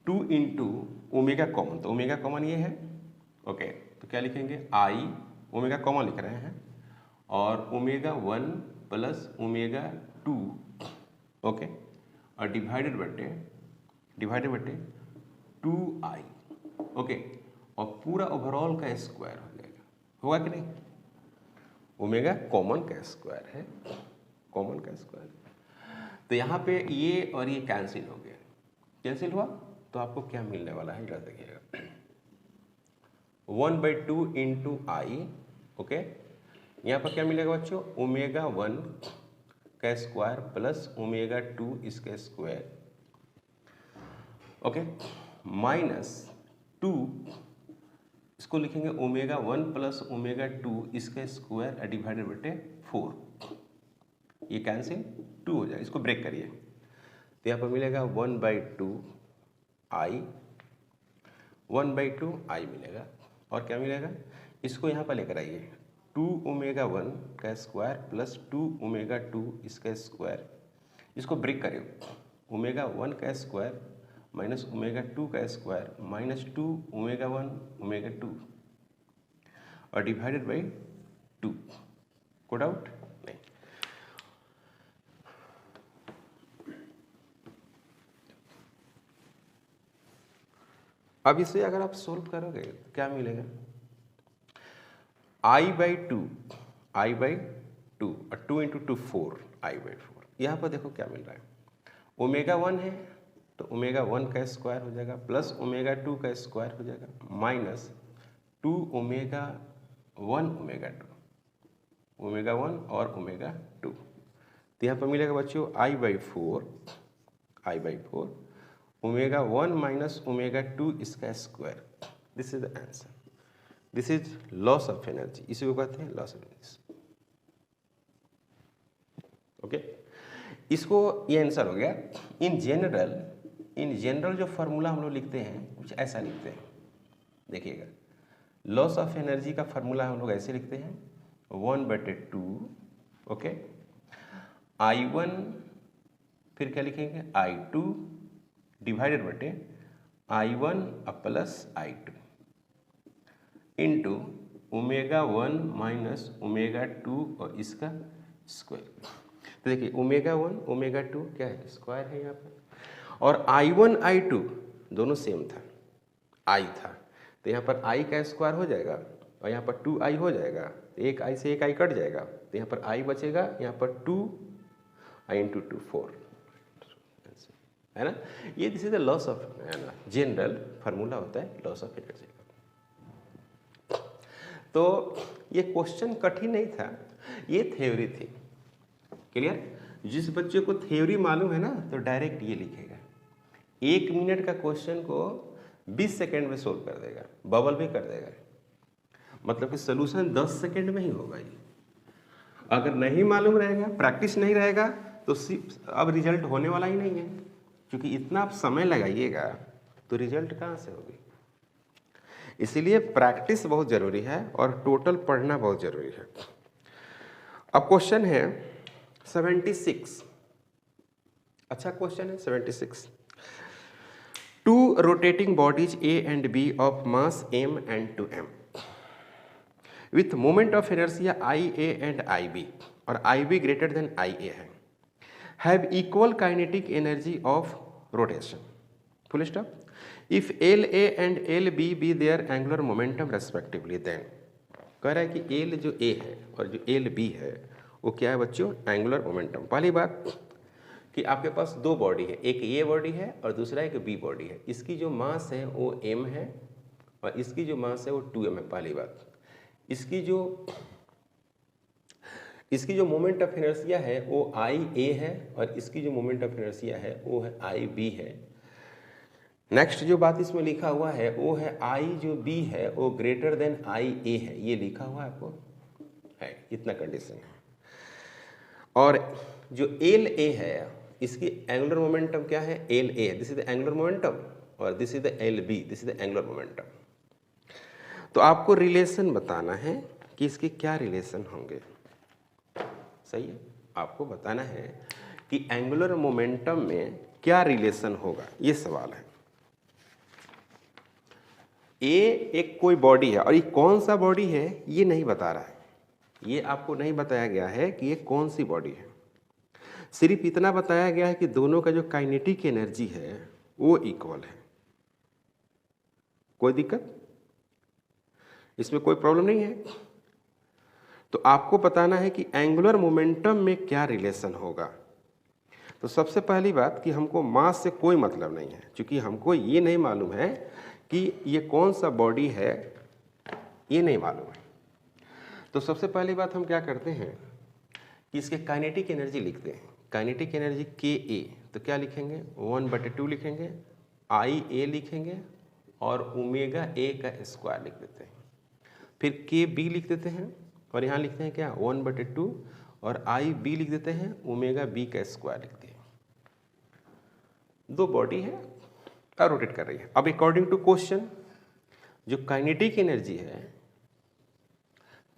2 इंटू ओमेगा कॉमन, तो ओमेगा कॉमन ये है। ओके, तो क्या लिखेंगे, आई ओमेगा कॉमन लिख रहे हैं और ओमेगा 1 प्लस ओमेगा 2। ओके, और डिवाइडेड बटे 2i। ओके, और पूरा ओवरऑल का स्क्वायर हो जाएगा, होगा कि नहीं, ओमेगा कॉमन का स्क्वायर है, कॉमन का स्क्वायर। तो यहाँ पे ये और ये कैंसिल हो गया, कैंसिल हुआ तो आपको क्या मिलने वाला है जरा देखिएगा, 1/2 इंटू आई। ओके, यहाँ पर क्या मिलेगा बच्चों, ओमेगा 1 का स्क्वायर प्लस ओमेगा 2 इसका स्क्वायर। ओके, माइनस 2, इसको लिखेंगे ओमेगा 1 प्लस ओमेगा 2 इसका स्क्वायर डिवाइडेड बटे 4। ये कैंसिल 2 हो जाए, इसको ब्रेक करिए तो यहाँ पर मिलेगा 1/2 आई, 1/2 आई मिलेगा। और क्या मिलेगा, इसको यहाँ पर लेकर आइए, 2 ओमेगा 1 का स्क्वायर प्लस 2 ओमेगा 2 इसका स्क्वायर, इसको ब्रेक करिए, ओमेगा 1 का स्क्वायर माइनस ओमेगा 2 का स्क्वायर माइनस 2 ओमेगा 1 ओमेगा 2 और डिवाइडेड बाई 2। कोई डाउट नहीं। अब इसे अगर आप सोल्व करोगे तो क्या मिलेगा, I/2 और 2 इंटू 2 4 I/4। यहाँ पर देखो क्या मिल रहा है, ओमेगा 1 है तो ओमेगा 1 का स्क्वायर हो जाएगा प्लस ओमेगा 2 का स्क्वायर हो जाएगा माइनस 2 ओमेगा 1 ओमेगा 2, ओमेगा 1 और ओमेगा 2। तो यहाँ पर मिलेगा बच्चों I/4 ओमेगा 1 माइनस ओमेगा 2 इसका square. This is the answer, this is loss of energy, इसी को कहते हैं लॉस ऑफ एनर्जी। ओके, इसको ये आंसर हो गया। इन जनरल जो फार्मूला हम लोग लिखते हैं कुछ ऐसा लिखते हैं, देखिएगा, लॉस ऑफ एनर्जी का फार्मूला हम लोग ऐसे लिखते हैं 1/2। ओके, I1 फिर क्या लिखेंगे, I2 डिवाइडेड बटे I1 plus I2 into omega 1 minus omega 2 और इसका स्क्वायर। तो देखिए ओमेगा 1 ओमेगा 2 क्या है, स्क्वायर है यहाँ पर, और I1 I2 दोनों सेम था, I था, तो यहाँ पर I का स्क्वायर हो जाएगा और यहाँ पर 2I हो जाएगा, एक I से एक I कट जाएगा, तो यहाँ पर I बचेगा, यहाँ पर 2I इंटू 2 4 है ना। ये this is the loss of, है ना, जनरल फार्मूला होता है लॉस ऑफ एनर्जी का। तो ये क्वेश्चन कठिन नहीं था, ये थ्योरी थी, क्लियर। जिस बच्चे को थ्योरी मालूम है ना तो डायरेक्ट ये लिखेगा, 1 मिनट का क्वेश्चन को 20 सेकेंड में सोल्व कर देगा, बबल भी कर देगा, मतलब कि सोल्यूशन 10 सेकेंड में ही होगा। ये अगर नहीं मालूम रहेगा, प्रैक्टिस नहीं रहेगा तो अब रिजल्ट होने वाला ही नहीं है, क्योंकि इतना आप समय लगाइएगा तो रिजल्ट कहाँ से होगी। इसीलिए प्रैक्टिस बहुत ज़रूरी है और टोटल पढ़ना बहुत ज़रूरी है। अब क्वेश्चन है 76, अच्छा क्वेश्चन है 76। 2 rotating bodies A and B of mass m and 2m with moment of inertia IA and IB और IB greater than IA है, have equal kinetic energy of rotation, full stop. If LA and LB be their angular momentum respectively, then कह रहा है कि L जो A है और जो LB है वो क्या है बच्चों, एंगुलर मोमेंटम। पहली बात कि आपके पास दो बॉडी है, एक ये बॉडी है और दूसरा एक बी बॉडी है, इसकी जो मास है वो m है और इसकी जो मास है वो 2m है। पहली बात, इसकी जो इसकी जो मोमेंट ऑफ इनर्शिया है वो आई ए है और इसकी जो मोमेंट ऑफ इनर्शिया है वो है आई बी है। नेक्स्ट जो बात इसमें लिखा हुआ है वो है आई जो बी है वो ग्रेटर देन आई ए है, ये लिखा हुआ है आपको, है इतना कंडीशन है। और जो एल ए है इसकी एंगुलर मोमेंटम क्या है, L A, this is the angular momentum और this is the L B, this is the angular momentum. तो आपको रिलेशन बताना है कि इसके क्या रिलेशन होंगे, सही है, आपको बताना है कि एंगुलर मोमेंटम में क्या रिलेशन होगा, ये सवाल है। ए एक कोई बॉडी है और ये कौन सा बॉडी है ये नहीं बता रहा है, ये आपको नहीं बताया गया है कि ये कौन सी बॉडी है। सिर्फ इतना बताया गया है कि दोनों का जो काइनेटिक एनर्जी है वो इक्वल है। कोई दिक्कत इसमें, कोई प्रॉब्लम नहीं है। तो आपको बताना है कि एंगुलर मोमेंटम में क्या रिलेशन होगा। तो सबसे पहली बात कि हमको मास से कोई मतलब नहीं है, क्योंकि हमको ये नहीं मालूम है कि ये कौन सा बॉडी है, ये नहीं मालूम है। तो सबसे पहली बात हम क्या करते हैं कि इसके काइनेटिक एनर्जी लिखते हैं। काइनेटिक एनर्जी के ए, तो क्या लिखेंगे 1/2 लिखेंगे, आई ए लिखेंगे और ओमेगा ए का स्क्वायर लिख देते हैं। फिर के बी लिख देते हैं और यहाँ लिखते हैं क्या 1/2 और आई बी लिख देते हैं, ओमेगा बी का स्क्वायर लिखते हैं। दो बॉडी है और रोटेट कर रही है। अब अकॉर्डिंग टू क्वेश्चन जो काइनेटिक एनर्जी है,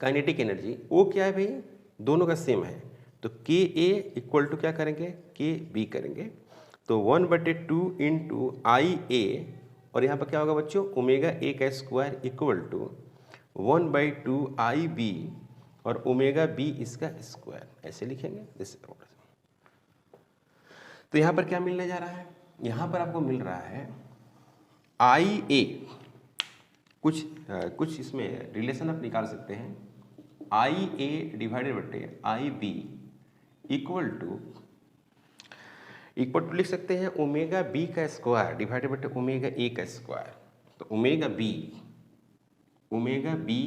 काइनेटिक एनर्जी वो क्या है भाई, दोनों का सेम है। तो के ए इक्वल टू क्या करेंगे, के बी करेंगे। तो 1/2 इंटू आई ए और यहाँ पर क्या होगा बच्चों, ओमेगा ए का square equal to 1/2 I B और ओमेगा बी इसका स्क्वायर, ऐसे लिखेंगे। तो यहाँ पर क्या मिलने जा रहा है, यहाँ पर आपको मिल रहा है आई ए, कुछ इसमें रिलेशन आप निकाल सकते हैं। आई ए डिवाइडेड बटे आई बी इक्वल टू लिख सकते हैं ओमेगा बी का स्क्वायर डिवाइडेड बटे ओमेगा ए का स्क्वायर। तो ओमेगा बी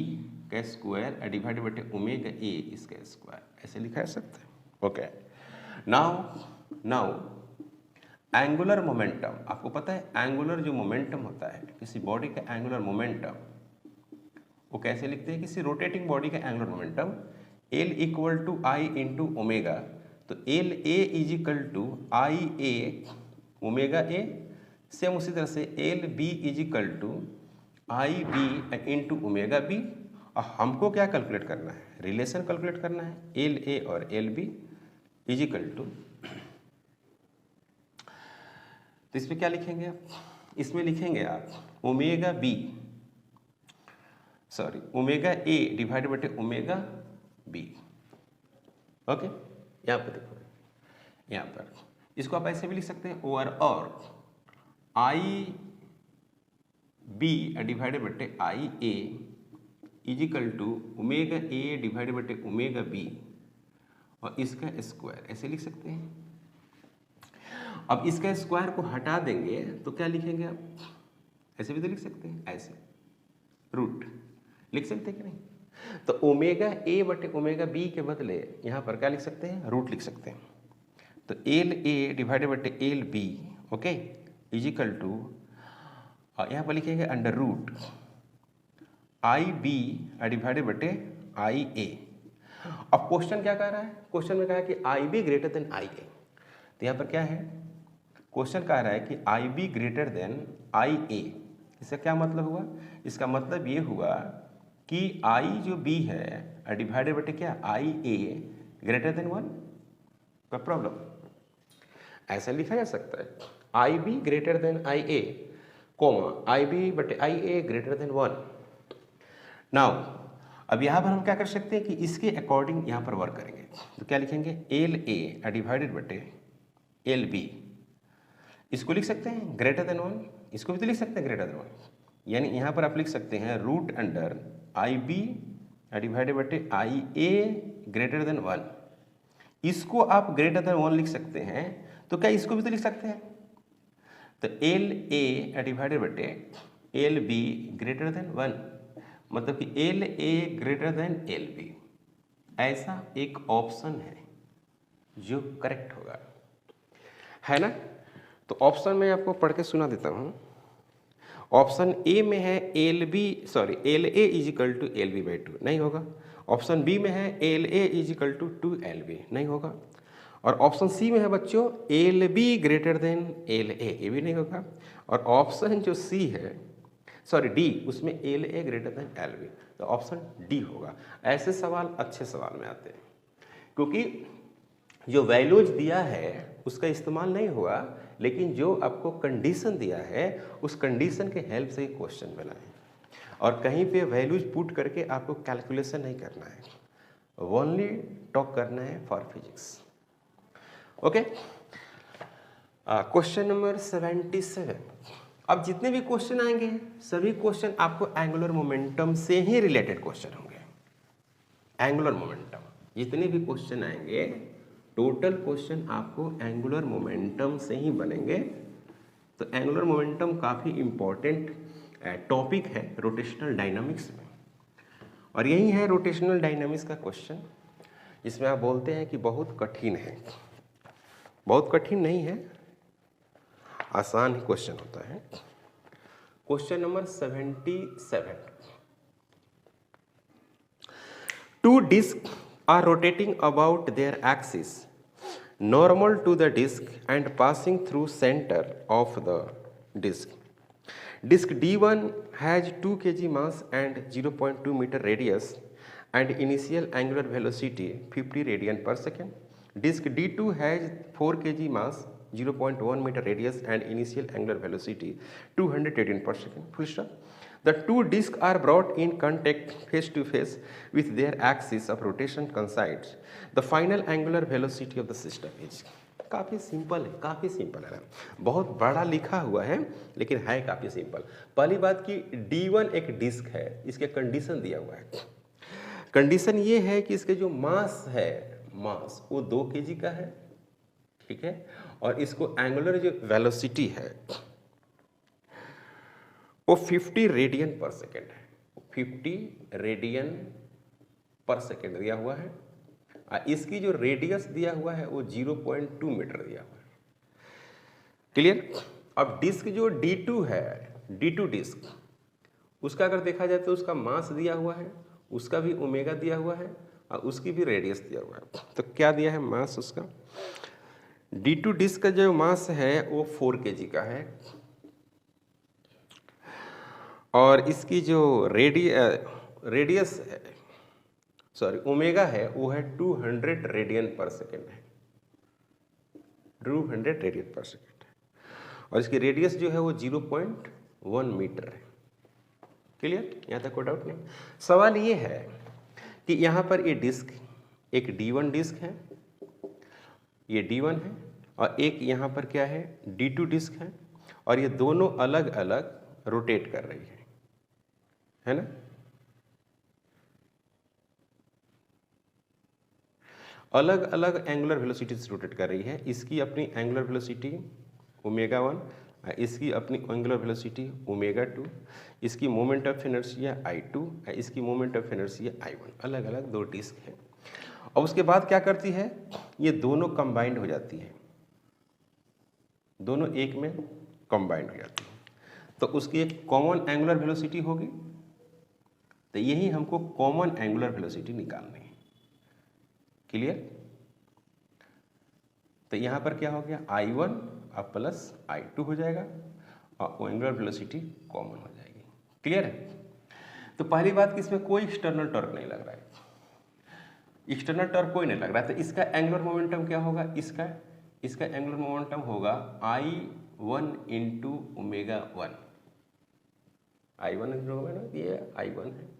का स्क्वायर डिवाइडेड बटे ओमेगा ए इसका स्क्वायर, ऐसे लिखा जा सकता है। ओके, नाउ एंगुलर मोमेंटम, आपको पता है एंगुलर जो मोमेंटम होता है किसी बॉडी का एंगुलर मोमेंटम वो कैसे लिखते हैं, किसी रोटेटिंग बॉडी का angular momentum L equal to I into omega. तो L A is equal to I A omega A, same उसी तरह से L B is equal to I B into omega B. और हमको क्या कैलकुलेट करना है, रिलेशन कैलकुलेट करना है, एल ए और L B is equal to. तो इसमें क्या लिखेंगे आप, इसमें लिखेंगे आप ओमेगा ए डिवाइड बटे ओमेगा बी। ओके, यहाँ पर देखो, यहाँ पर इसको आप ऐसे भी लिख सकते हैं और आई बी डिवाइडेड बटे I A is equal to omega A divided बटे ओमेगा बी और इसका स्क्वायर, ऐसे लिख सकते हैं। अब इसका स्क्वायर को हटा देंगे तो क्या लिखेंगे आप, ऐसे भी तो लिख सकते हैं, ऐसे रूट लिख सकते हैं कि नहीं। तो ओमेगा ए बटे ओमेगा बी के बदले यहाँ पर क्या लिख सकते हैं, रूट लिख सकते हैं। तो एल ए डिवाइडेड बटे L B, okay, is equal to यहाँ पर लिखेंगे under root I B divided बटे आई ए। अब क्वेश्चन क्या कह रहा है, क्वेश्चन में कहा है कि आई बी ग्रेटर देन आई ए। तो यहाँ पर क्या है, क्वेश्चन कह रहा है कि आई बी ग्रेटर देन आई ए। इसका क्या मतलब हुआ, इसका मतलब ये हुआ कि आई जो बी है डिवाइडेड बटे क्या आई ए ग्रेटर देन 1। कोई प्रॉब्लम, ऐसा लिखा जा सकता है I B greater than I A comma I B बटे I A greater than 1। Now अब यहाँ पर हम क्या कर सकते हैं कि इसके अकॉर्डिंग यहाँ पर वर्क करेंगे। तो क्या लिखेंगे, एल ए डिवाइडेड बटे एल बी, इसको लिख सकते हैं ग्रेटर देन 1, इसको भी तो लिख सकते हैं ग्रेटर देन 1। यानी यहाँ पर आप लिख सकते हैं रूट अंडर आई बी डिवाइडेड बटे आई ए ग्रेटर देन 1। इसको आप ग्रेटर देन 1 लिख सकते हैं, तो क्या इसको भी तो लिख सकते हैं। तो एल ए डिवाइडेड बटे एल बी ग्रेटर देन 1, मतलब कि L A greater than L B. ऐसा एक ऑप्शन है जो करेक्ट होगा, है ना। तो ऑप्शन में आपको पढ़ के सुना देता हूँ। ऑप्शन ए में है L A is equal to L B by two, नहीं होगा। ऑप्शन बी में है L A is equal to two L B, नहीं होगा। और ऑप्शन सी में है बच्चों L B greater than L A, ये भी नहीं होगा। और ऑप्शन जो सी है डी, उसमें L A greater than L B, तो ऑप्शन डी होगा। ऐसे सवाल अच्छे सवाल में आते हैं, क्योंकि जो वैल्यूज दिया है उसका इस्तेमाल नहीं हुआ, लेकिन जो आपको कंडीशन दिया है उस कंडीशन के हेल्प से ही क्वेश्चन बना है। और कहीं पे वैल्यूज पुट करके आपको कैलकुलेशन नहीं करना है, ओनली टॉक करना है for physics. Okay, question number 77। अब जितने भी क्वेश्चन आएंगे सभी क्वेश्चन आपको एंगुलर मोमेंटम से ही रिलेटेड क्वेश्चन होंगे। एंगुलर मोमेंटम जितने भी क्वेश्चन आएंगे, टोटल क्वेश्चन आपको एंगुलर मोमेंटम से ही बनेंगे। तो एंगुलर मोमेंटम काफ़ी इम्पॉर्टेंट टॉपिक है रोटेशनल डायनामिक्स में, और यही है रोटेशनल डायनामिक्स का क्वेश्चन, जिसमें आप बोलते हैं कि बहुत कठिन है। बहुत कठिन नहीं है, आसान ही क्वेश्चन होता है। Question number 77। Two disc are rotating about their axis normal to the disk and passing through center of the disk. Disk D1 has 2 kg mass and 0.2 meter radius and initial angular velocity 50 radian per second. Disk D2 has 4 kg mass, 0.1 meter radius and initial angular velocity 200 radian per second. Full stop. The two disks are brought in contact face to face with their axis of rotation coincides. The final angular velocity of the system is. काफ़ी सिंपल है, काफ़ी सिंपल है। बहुत बड़ा लिखा हुआ है लेकिन है काफ़ी सिंपल। पहली बात कि D1 एक डिस्क है, इसके कंडीशन दिया हुआ है। कंडीशन ये है कि इसके जो मास है, मास वो 2 kg का है, ठीक है। और इसको एंगुलर जो वेलोसिटी है वो 50 रेडियन पर सेकेंड है, 50 रेडियन पर सेकेंड दिया हुआ है। इसकी जो रेडियस दिया हुआ है वो 0.2 मीटर दिया हुआ है। क्लियर। अब डिस्क जो D2 है, D2 डिस्क, उसका अगर देखा जाए तो उसका मास दिया हुआ है, उसका भी ओमेगा दिया हुआ है और उसकी भी रेडियस दिया हुआ है। तो क्या दिया है मास उसका? D2 डिस्क का जो मास है वो 4 kg का है, और इसकी जो रेडियस है, ओमेगा है, वो है 200 रेडियन पर सेकेंड है, 200 रेडियन पर सेकेंड है। और इसकी रेडियस जो है वो 0.1 मीटर है। क्लियर, यहाँ तक कोई डाउट नहीं। सवाल ये है कि यहाँ पर ये डिस्क एक D1 डिस्क है, ये D1 है, और एक यहाँ पर क्या है D2 डिस्क है, और ये दोनों अलग अलग रोटेट कर रही है ना। अलग अलग एंगुलर वेलोसिटी से रोटेट कर रही है। इसकी अपनी एंगुलर वेलोसिटी ओमेगा 1, इसकी अपनी एंगुलर वेलोसिटी ओमेगा 2, इसकी मोमेंट ऑफ इनर्शिया I2, इसकी मोमेंट ऑफ इनर्शिया I1। अलग अलग दो डिस्क है। और उसके बाद क्या करती है, ये दोनों कंबाइंड हो जाती है, दोनों एक में कंबाइंड हो जाती है, तो उसकी एक कॉमन एंगुलर वेलोसिटी होगी। तो यही हमको कॉमन एंगुलर वेलोसिटी निकालनी है। क्लियर। तो यहाँ पर क्या हो गया, I1 और प्लस I2 हो जाएगा और एंगुलर वेलोसिटी कॉमन हो जाएगी। क्लियर है। तो पहली बात कि इसमें कोई एक्सटर्नल टॉर्क नहीं लग रहा है, एक्सटर्नल टॉर्क कोई नहीं लग रहा है। तो इसका एंगुलर मोमेंटम क्या होगा, इसका एंगुलर मोमेंटम होगा I1 इंटू ओमेगा 1। I1 ये I1 है।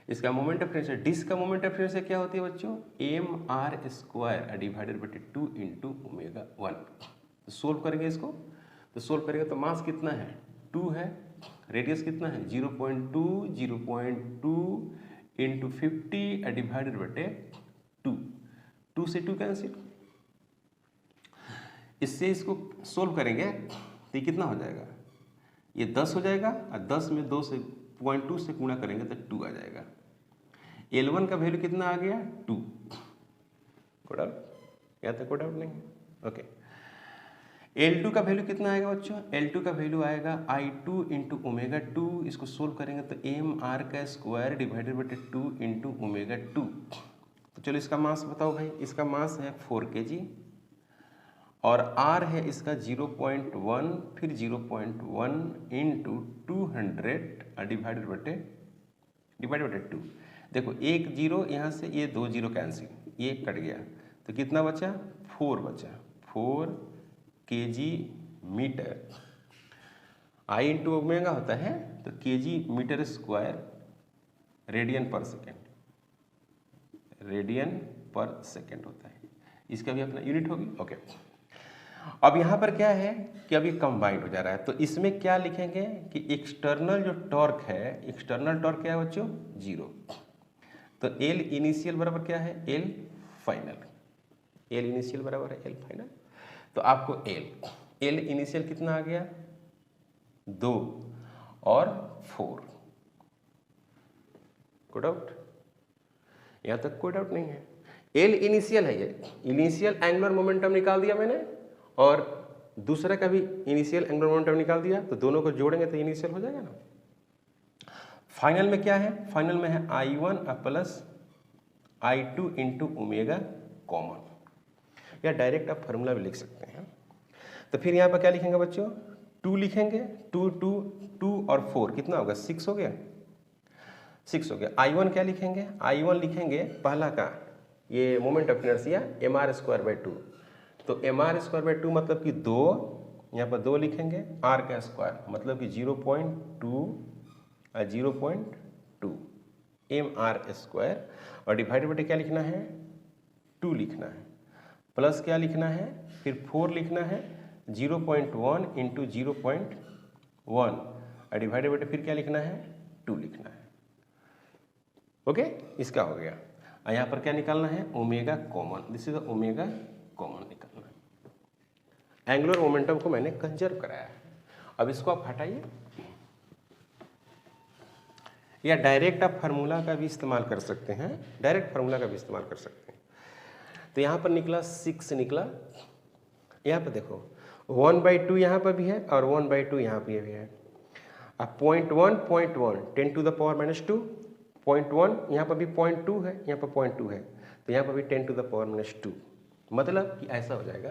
इसका मोमेंट ऑफ इनर्शिया, डिस्क का मोमेंट ऑफ इनर्शिया क्या होती है बच्चों, mr² divided by 2 into omega 1। तो सोल्व करेंगे इसको, तो सोल्व करेंगे तो मास कितना है 2 है, रेडियस कितना है 0.2 इंटू 50 डिवाइडेड बाई 2 से 2 कैंसिल। इससे इसको सोल्व करेंगे तो ये कितना हो जाएगा, ये 10 हो जाएगा, और 10 में 2 से 0.2 से गुणा करेंगे तो 2 आ जाएगा। L1 का वैल्यू कितना आ गया 2। कोई डाउट? यहाँ तक कोई डाउट नहीं है? ओके। L2 का वैल्यू कितना आएगा बच्चों? L2 का वैल्यू आएगा I2 इंटू ओमेगा 2। इसको सोल्व करेंगे तो mr का square divided by 2 into omega 2। तो चलो इसका मास बताओ भाई। इसका मास है 4 kg और r है इसका 0.1, फिर 0.1 इंटू 200 डिवाइडेड बाई 2। देखो एक जीरो यहाँ से, ये 2 जीरो कैंसिल, ये कट गया तो कितना बचा? 4 बचा। 4 kg metre. I into omega होता है तो kg metre square radian per second होता है। इसका भी अपना यूनिट होगी। ओके। अब यहाँ पर क्या है कि अभी कंबाइंड हो जा रहा है, तो इसमें क्या लिखेंगे कि एक्सटर्नल जो टॉर्क है, एक्सटर्नल टॉर्क क्या है बच्चों? 0। तो L इनिशियल बराबर क्या है? L final. L इनिशियल बराबर है L फाइनल। तो आपको L इनिशियल कितना आ गया? 2 और 4। कोई डाउट? यहाँ तक कोई डाउट नहीं है। L इनिशियल है, ये इनिशियल एंगुलर मोमेंटम निकाल दिया मैंने और दूसरा का भी इनिशियल एंगुलर मोमेंटम निकाल दिया, तो दोनों को जोड़ेंगे तो इनिशियल हो जाएगा ना। फाइनल में क्या है? फाइनल में है I1 plus I2 into omega common, या डायरेक्ट आप फॉर्मूला भी लिख सकते हैं। तो फिर यहाँ पर क्या लिखेंगे बच्चों? 2 लिखेंगे। 2 और 4 कितना होगा? 6 हो गया। 6 हो गया। I1 क्या लिखेंगे? I1 लिखेंगे पहला का ये moment of inertia mr square by 2। तो mr स्क्वायर बाई 2 मतलब कि 2, यहाँ पर 2 लिखेंगे। r का स्क्वायर मतलब कि 0.2 mr स्क्वायर और डिवाइडेड बाई क्या लिखना है? 2 लिखना है। प्लस क्या लिखना है? फिर 4 लिखना है। 0.1 इंटू 0.1 और डिवाइडेड बाई फिर क्या लिखना है? 2 लिखना है। ओके, इसका हो गया। और यहाँ पर क्या निकालना है? Omega common. This is the omega common निकालना है। एंगुलर मोमेंटम को मैंने कंजर्व कराया है। अब इसको आप हटाइए, या डायरेक्ट आप फार्मूला का भी इस्तेमाल कर सकते हैं। डायरेक्ट फार्मूला का भी इस्तेमाल कर सकते हैं। तो यहाँ पर निकला 6 निकला। यहाँ पर देखो 1/2 यहाँ पर भी है और 1/2 यहाँ पर भी है। अब 0.1 10 टू द पावर माइनस 2, 0.1 यहाँ पर भी 0.2 है, यहाँ पर 0.2 है, तो यहाँ पर भी 10 टू द पावर माइनस 2। मतलब कि ऐसा हो जाएगा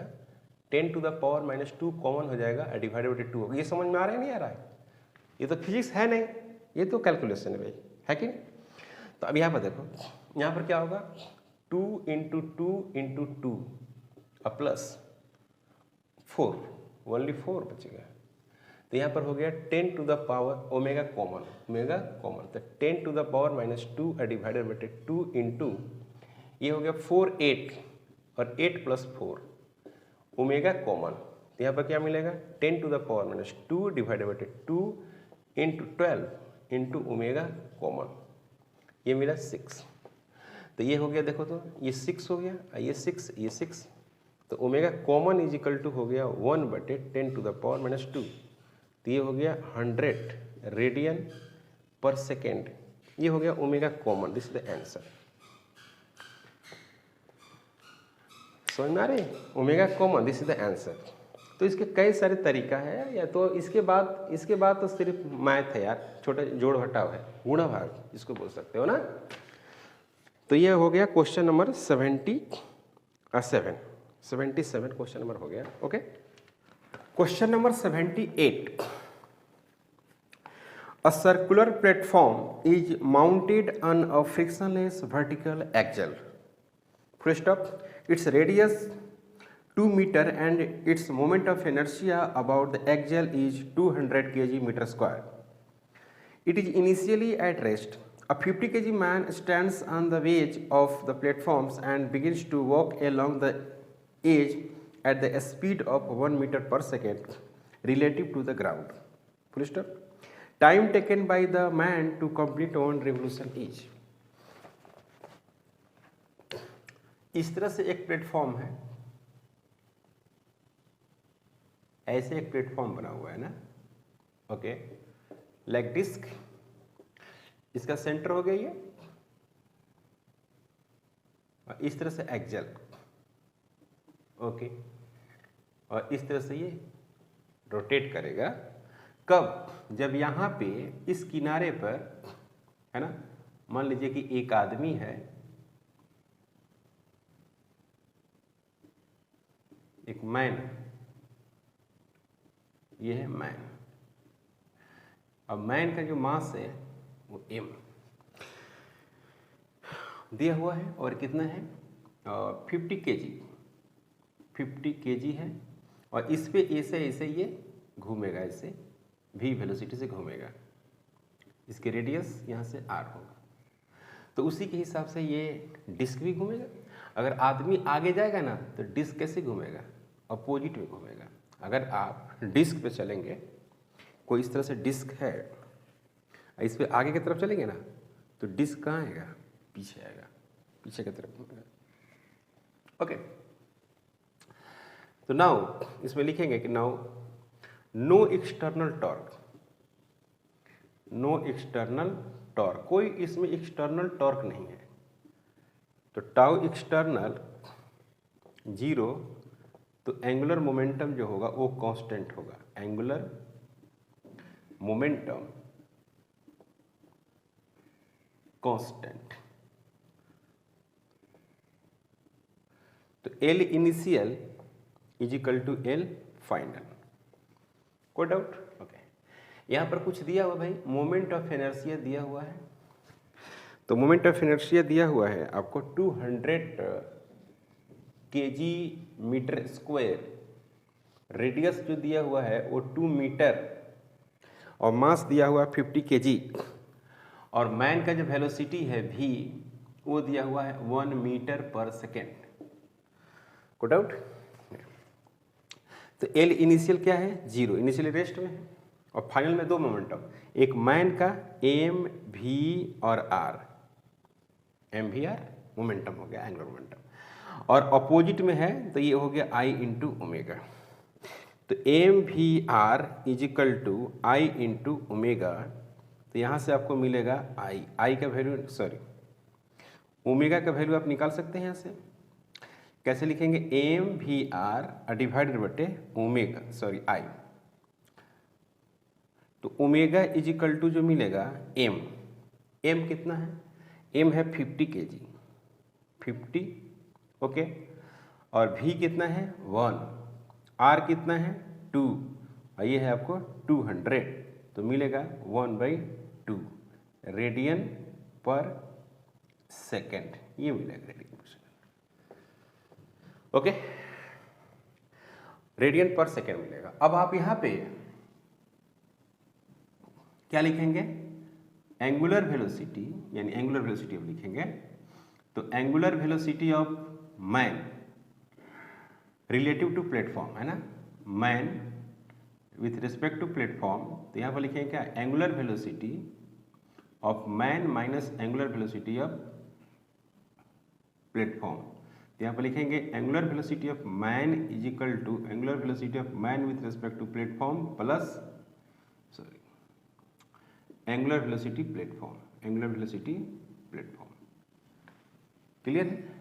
10 to the power minus 2 common हो जाएगा और डिवाइडेड बाई 2 होगा। ये समझ में आ रहा है नहीं आ रहा है? ये तो फिजिक्स है नहीं, ये तो कैलकुलेशन है भाई, है कि नहीं? तो अब यहाँ पर देखो, यहाँ पर क्या होगा? 2 इंटू 2 इंटू 2 और प्लस 4, ओनली 4 बचेगा। तो यहाँ पर हो गया 10 to the power omega common, तो 10 to the power minus 2 divided by 2 into ये हो गया 4 8 और 8 प्लस 4 ओमेगा कॉमन। तो यहाँ पर क्या मिलेगा? 10 to the power minus 2 divided by 2 into 12 into omega common, ये मिला 6। तो ये हो गया, देखो तो ये 6 हो गया, ये 6, ये 6। तो omega common is equal to हो गया 1/10 टू द पावर माइनस 2। तो ये हो गया 100 रेडियन पर सेकेंड। ये हो गया omega common. This is the answer. समझ में आ रही? Omega common, this is the answer. तो इसके कई सारे तरीका है, या तो इसके बाद तो सिर्फ मैथ है यार, छोटा जोड़ घटाव है, गुणा भाग इसको बोल सकते हो ना। तो ये हो गया क्वेश्चन नंबर 77 क्वेश्चन नंबर हो गया। Okay, question number 78। A circular platform is mounted on a frictionless vertical axle. Full stop. Its radius 2 meter and its moment of inertia about the axle is 200 kg meter square. It is initially at rest. A 50 kg man stands on the edge of the platforms and begins to walk along the edge at the speed of 1 meter per second relative to the ground. Full stop. Time taken by the man to complete 1 revolution is. इस तरह से एक प्लेटफॉर्म है, ऐसे एक प्लेटफॉर्म बना हुआ है ना। ओके, लाइक डिस्क, इसका सेंटर हो गया ये, और इस तरह से एक्सल, ओके, और इस तरह से ये रोटेट करेगा। कब? जब यहाँ पे इस किनारे पर, है ना, मान लीजिए कि एक आदमी है, एक मैन, ये है मैन। अब मैन का जो मास है वो m दिया हुआ है और कितना है 50 kg, 50 kg है, और इस पे ऐसे ऐसे ये घूमेगा, ऐसे v वेलोसिटी से घूमेगा, इसके रेडियस यहाँ से r होगा। तो उसी के हिसाब से ये डिस्क भी घूमेगा। अगर आदमी आगे जाएगा ना तो डिस्क कैसे घूमेगा? अपोजिट में घूमेगा। अगर आप डिस्क पे चलेंगे, कोई इस तरह से डिस्क है, इस पे आगे की तरफ चलेंगे ना तो डिस्क कहाँ आएगा? पीछे आएगा, पीछे की तरफ घूमेगा। ओके, तो नाउ इसमें लिखेंगे कि now no external torque, no external torque, कोई इसमें एक्सटर्नल टॉर्क नहीं है। तो टाउ एक्सटर्नल 0, तो एंगुलर मोमेंटम जो होगा वो कांस्टेंट होगा। Angular momentum constant. तो L initial is equal to L final. कोई डाउट? ओके, यहाँ पर कुछ दिया हुआ भाई, मोमेंट ऑफ इनर्शिया दिया हुआ है। तो मोमेंट ऑफ इनर्शिया दिया हुआ है आपको 200 kg मीटर स्क्वायर, रेडियस जो दिया हुआ है वो 2 मीटर, और मास दिया हुआ है 50 kg, और मैन का जो वेलोसिटी है v वो दिया हुआ है 1 मीटर पर सेकेंड। को डाउट? तो L इनिशियल क्या है? 0, इनिशियल रेस्ट में है, और फाइनल में 2 मोमेंटम, एक मैन का m v और r, m v r momentum हो गया, एंगुलर मोमेंटम, और अपोजिट में है तो ये हो गया I इंटू ओमेगा। तो m v r is equal to I into omega. तो यहाँ से आपको मिलेगा I का वैल्यू, सॉरी ओमेगा का वैल्यू आप निकाल सकते हैं यहाँ से। कैसे लिखेंगे? m v r डिवाइडेड बटे ओमेगा, सॉरी I। तो ओमेगा इज इक्वल टू जो मिलेगा m कितना है? m है 50 kg, 50, ओके, और v कितना है? 1, r कितना है? 2, और ये है आपको 200, तो मिलेगा 1/2 रेडियन पर सेकेंड, ये मिलेगा radian per second. Okay, radian per second मिलेगा। अब आप यहाँ पे क्या लिखेंगे? एंगुलर वेलोसिटी, यानी एंगुलर वेलोसिटी अब लिखेंगे। तो angular velocity of man relative to platform, है ना, man with respect to platform, तो यहाँ पर लिखेंगे क्या? Angular velocity of man minus angular velocity of platform. तो यहाँ पर लिखेंगे angular velocity of man is equal to angular velocity of man with respect to platform plus, sorry, angular velocity platform, angular velocity platform. Clear है?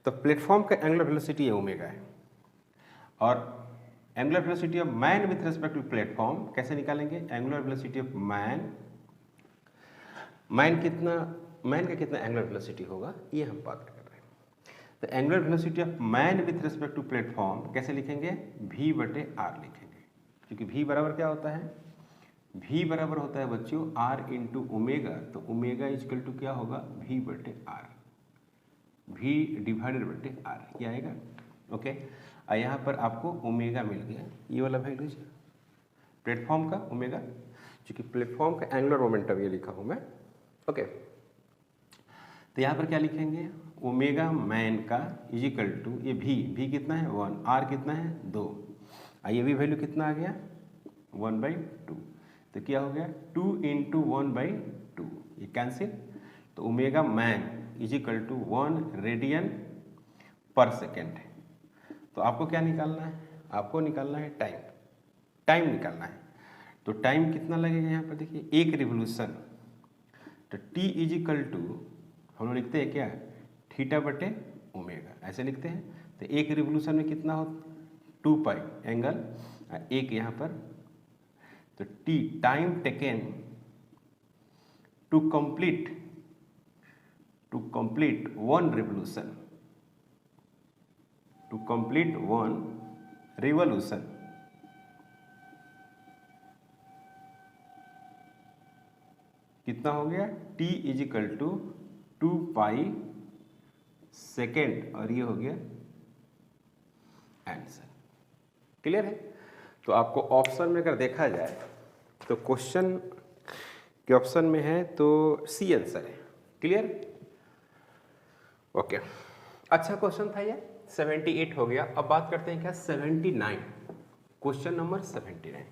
तो प्लेटफॉर्म का एंगुलर वेलोसिटी ओमेगा है, और angular velocity of man with respect to platform कैसे निकालेंगे? Angular velocity of man, man का कितना एंगुलर वेलोसिटी होगा, ये हम बात कर रहे हैं। तो angular velocity of man with respect to platform कैसे लिखेंगे? v बटे r लिखेंगे, क्योंकि v बराबर क्या होता है? v बराबर होता है बच्चों r इंटू ओमेगा। तो ओमेगा इजकल टू क्या होगा? v बटे r, v डिवाइडेड बटे r, ये आएगा। ओके, और यहाँ पर आपको ओमेगा मिल गया, ये वाला वैल्यू प्लेटफॉर्म का ओमेगा, क्योंकि प्लेटफॉर्म का एंगुलर मोमेंटम ये लिखा हूँ मैं। ओके, तो यहाँ पर क्या लिखेंगे? ओमेगा मैन का इज इक्वल टू, ये v कितना है? 1, r कितना है? 2, ये भी वैल्यू कितना आ गया? 1/2। तो क्या हो गया? 2 इंटू 1/2, ये कैंसिल। तो omega man is equal to 1 radian per second. तो आपको क्या निकालना है? आपको निकालना है टाइम, टाइम निकालना है। तो टाइम कितना लगेगा यहाँ पर देखिए, 1 रिवोल्यूशन। तो t इज इक्वल टू हम लोग लिखते हैं क्या? थीटा बटे ओमेगा, ऐसे लिखते हैं। तो एक रिवोल्यूशन में कितना हो, 2 पाई एंगल, एक यहाँ पर, तो T time taken to complete one revolution, to complete one revolution कितना हो गया, t is equal to 2 pi second, और ये हो गया आंसर। क्लियर है। तो आपको ऑप्शन में अगर देखा जाए तो क्वेश्चन के ऑप्शन में है तो सी आंसर है। Clear, okay. अच्छा क्वेश्चन था ये, 78 हो गया। अब बात करते हैं क्या 79, question number 79।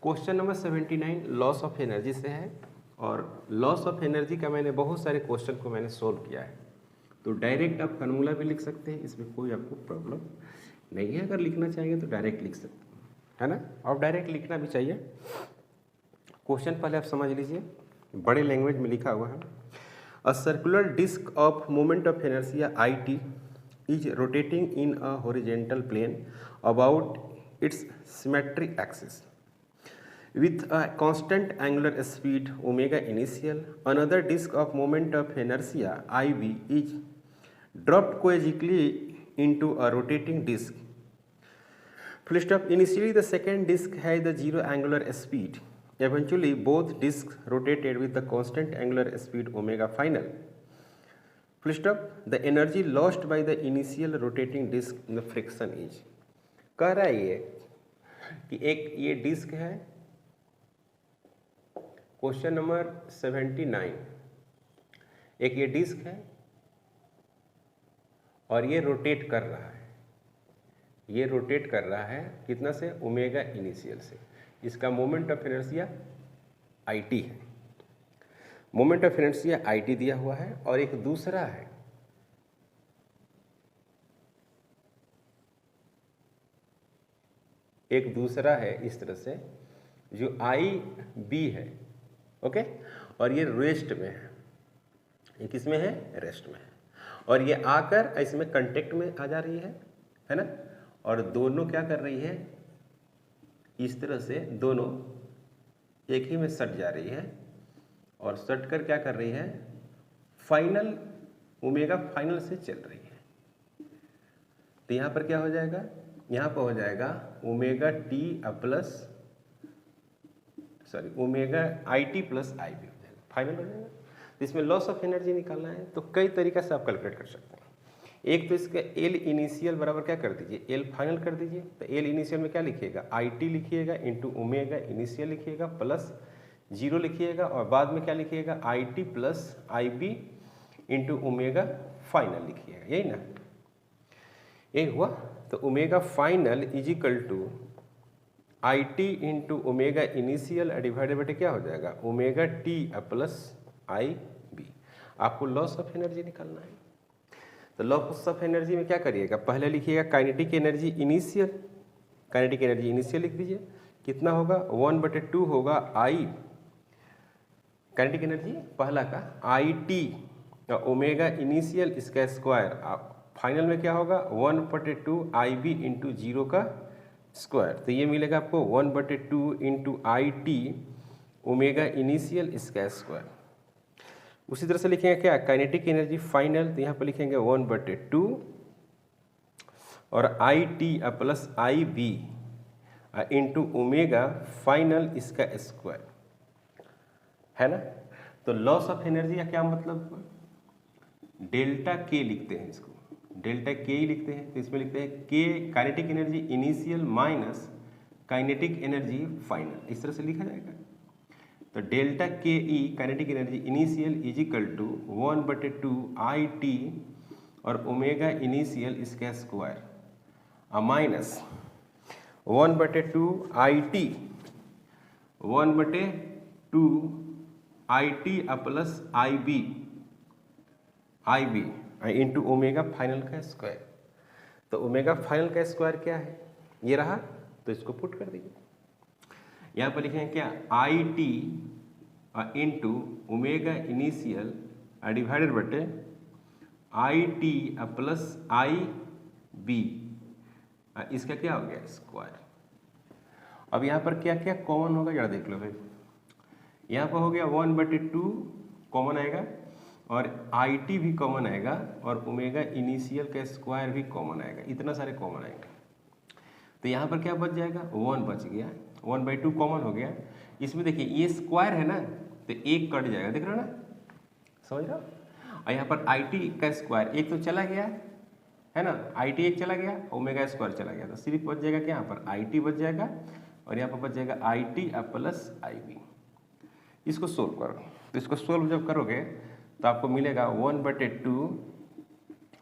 Question number 79 loss of energy से है, और लॉस ऑफ एनर्जी का मैंने बहुत सारे क्वेश्चन को मैंने सोल्व किया है। तो डायरेक्ट आप फॉर्मूला भी लिख सकते हैं, इसमें कोई आपको प्रॉब्लम नहीं है। अगर लिखना चाहेंगे तो डायरेक्ट लिख सकते हैं, है ना, और डायरेक्ट लिखना भी चाहिए। क्वेश्चन पहले आप समझ लीजिए, बड़े लैंग्वेज में लिखा हुआ है। A circular disc of moment of inertia IT is rotating in a horizontal plane about its symmetric axis with a constant angular speed omega initial. Another disk of moment of inertia IB is dropped coaxially into a rotating disk. Full stop. Initially the second disk had the zero angular speed. Eventually both disks rotated with the constant angular speed omega final. Full stop. The energy lost by the initial rotating disk in the friction is, कह रहा है ये कि एक ये डिस्क है, क्वेश्चन नंबर 79, एक ये डिस्क है और ये रोटेट कर रहा है, ये रोटेट कर रहा है कितना से, ओमेगा इनिशियल से। इसका मोमेंट ऑफ इनर्शिया IT है, मोमेंट ऑफ इनर्शिया IT दिया हुआ है, और एक दूसरा है इस तरह से जो IB है, ओके, और ये रेस्ट में है, ये किस में है, रेस्ट में है, और ये आकर इसमें कांटेक्ट में आ जा रही है ना, और दोनों क्या कर रही है, इस तरह से दोनों एक ही में सट जा रही है, और सट कर क्या कर रही है, फाइनल ओमेगा फाइनल से चल रही है। तो यहाँ पर क्या हो जाएगा, यहाँ पर हो जाएगा omega T plus omega IT plus IB हो जाएगा, फाइनल हो जाएगा। तो इसमें लॉस ऑफ एनर्जी निकालना है तो कई तरीका से आप कैलकुलेट कर सकते हैं। एक तो इसका L इनिशियल बराबर क्या कर दीजिए, L फाइनल कर दीजिए। तो L इनिशियल में क्या लिखिएगा, IT लिखिएगा इंटू ओमेगा इनिशियल लिखिएगा प्लस 0 लिखिएगा, और बाद में क्या लिखिएगा, IT plus IB into omega final लिखिएगा, यही ना, यही हुआ। तो omega final is equal to IT into omega initial divided by क्या हो जाएगा, ओमेगा T प्लस IB। आपको लॉस ऑफ एनर्जी निकालना है। तो लॉस ऑफ एनर्जी में क्या करिएगा, पहले लिखिएगा kinetic energy initial, kinetic energy initial लिख दीजिए, कितना होगा 1/2 होगा I काइनेटिक एनर्जी पहला का IT ओमेगा इनिशियल इसका स्क्वायर, फाइनल में क्या होगा 1/2 IB इंटू 0 का स्क्वायर। तो ये मिलेगा आपको 1/2 इंटू IT ओमेगा इनिशियल इसका स्क्वायर। उसी तरह से लिखेंगे क्या, काइनेटिक एनर्जी फाइनल, तो यहाँ पर लिखेंगे 1/2 और IT plus IB into omega final इसका स्क्वायर, है ना। तो लॉस ऑफ एनर्जी का क्या मतलब, डेल्टा K लिखते हैं इसको, डेल्टा K ही लिखते हैं। तो इसमें लिखते हैं K kinetic energy initial minus kinetic energy final, इस तरह से लिखा जाएगा। तो delta KE kinetic energy initial is equal to 1/2 IT और ओमेगा इनिशियल इसका square minus 1/2 IT 1/2 IT plus IB into omega final का स्क्वायर। तो ओमेगा फाइनल का स्क्वायर क्या है, ये रहा, तो इसको पुट कर दीजिए। यहाँ पर लिखेंगे क्या, IT into omega initial divided बटे I T plus I B, इसका क्या हो गया स्क्वायर। अब यहाँ पर क्या क्या कॉमन होगा जरा देख लो भाई, यहाँ पर हो गया 1/2 कॉमन आएगा और आई टी भी कॉमन आएगा और ओमेगा इनिशियल का स्क्वायर भी कॉमन आएगा, इतना सारे कॉमन आएंगे। तो यहाँ पर क्या बच जाएगा 1 बच गया, 1/2 कॉमन हो गया। इसमें देखिए ये स्क्वायर है ना तो एक कट जाएगा, देख रहे हो ना, समझ रहे हो। और यहाँ पर आई टी का स्क्वायर एक तो चला गया है ना, आई टी एक चला गया, ओमेगा स्क्वायर चला गया, तो सिर्फ बच जाएगा क्या, यहाँ पर आई टी बच जाएगा और यहाँ पर बच जाएगा I T plus I B. इसको सोल्व करो, तो इसको सोल्व जब करोगे तो आपको मिलेगा 1/2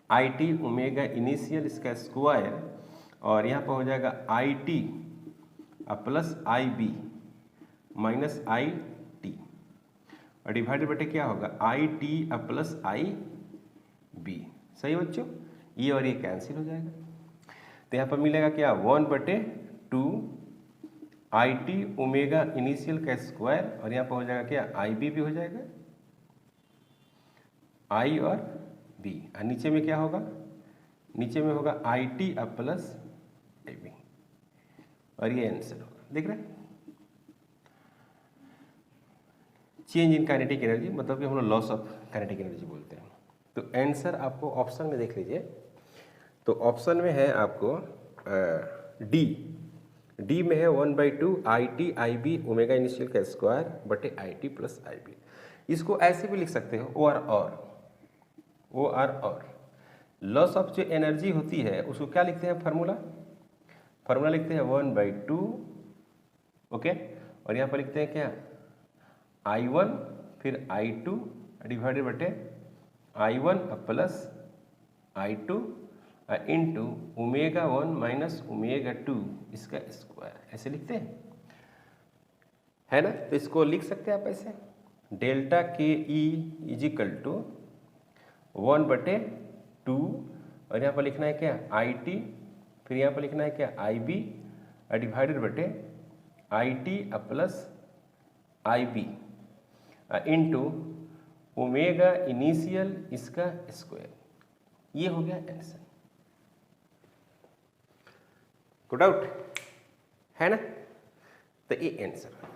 आई टी ओमेगा इनिशियल इसका स्क्वायर और यहाँ पर हो जाएगा I T plus I B minus I T और डिवाइडेड बटे क्या होगा I T plus I B. सही बच्चों, ये और ये कैंसिल हो जाएगा, तो यहाँ पर मिलेगा क्या 1/2 आई टी ओमेगा इनिशियल का स्क्वायर और यहाँ पर हो जाएगा क्या आई बी भी हो जाएगा, आई और बी, और नीचे में क्या होगा, नीचे में होगा I T plus I B और ये आंसर होगा। देख रहे हैं, चेंज इन काइनेटिक एनर्जी मतलब कि हम लोग लॉस ऑफ काइनेटिक एनर्जी बोलते हैं। तो आंसर आपको ऑप्शन में देख लीजिए, तो ऑप्शन में है आपको डी में है 1/2 I T I B omega initial का स्क्वायर बटे I T plus I B. इसको ऐसे भी लिख सकते हो ओ आर और लॉस ऑफ जो एनर्जी होती है उसको क्या लिखते हैं, फार्मूला लिखते हैं 1/2 ओके, और यहाँ पर लिखते हैं क्या I1 फिर I2 डिवाइडेड बटे I1 plus I2 into omega 1 minus omega 2 इसका स्क्वायर, ऐसे लिखते हैं है ना। तो इसको लिख सकते हैं आप ऐसे, डेल्टा के ई इजिकल टू 1/2 और यहाँ पर लिखना है क्या आई टी, फिर यहाँ पर लिखना है क्या आई बी डिवाइडेड बटे I T plus I B into omega initial इसका स्क्वायर। ये हो गया आंसर। गुड आउट है ना, तो ये आंसर है।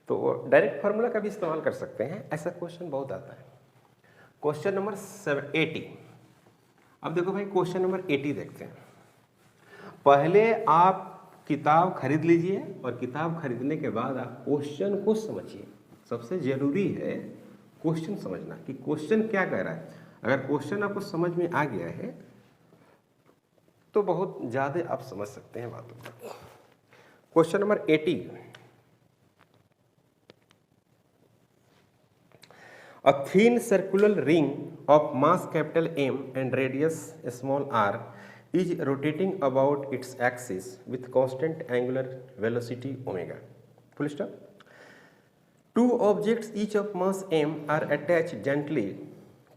तो डायरेक्ट फार्मूला का भी इस्तेमाल कर सकते हैं, ऐसा क्वेश्चन बहुत आता है। Question number 80। अब देखो भाई क्वेश्चन नंबर 80 देखते हैं। पहले आप किताब खरीद लीजिए और किताब खरीदने के बाद आप क्वेश्चन को समझिए। सबसे जरूरी है क्वेश्चन समझना कि क्वेश्चन क्या कह रहा है। अगर क्वेश्चन आपको समझ में आ गया है तो बहुत ज़्यादा आप समझ सकते हैं बातों को। Question number 80। A thin circular ring of mass capital M and radius small r is rotating about its axis with constant angular velocity omega. Full stop. Two objects each of mass m are attached gently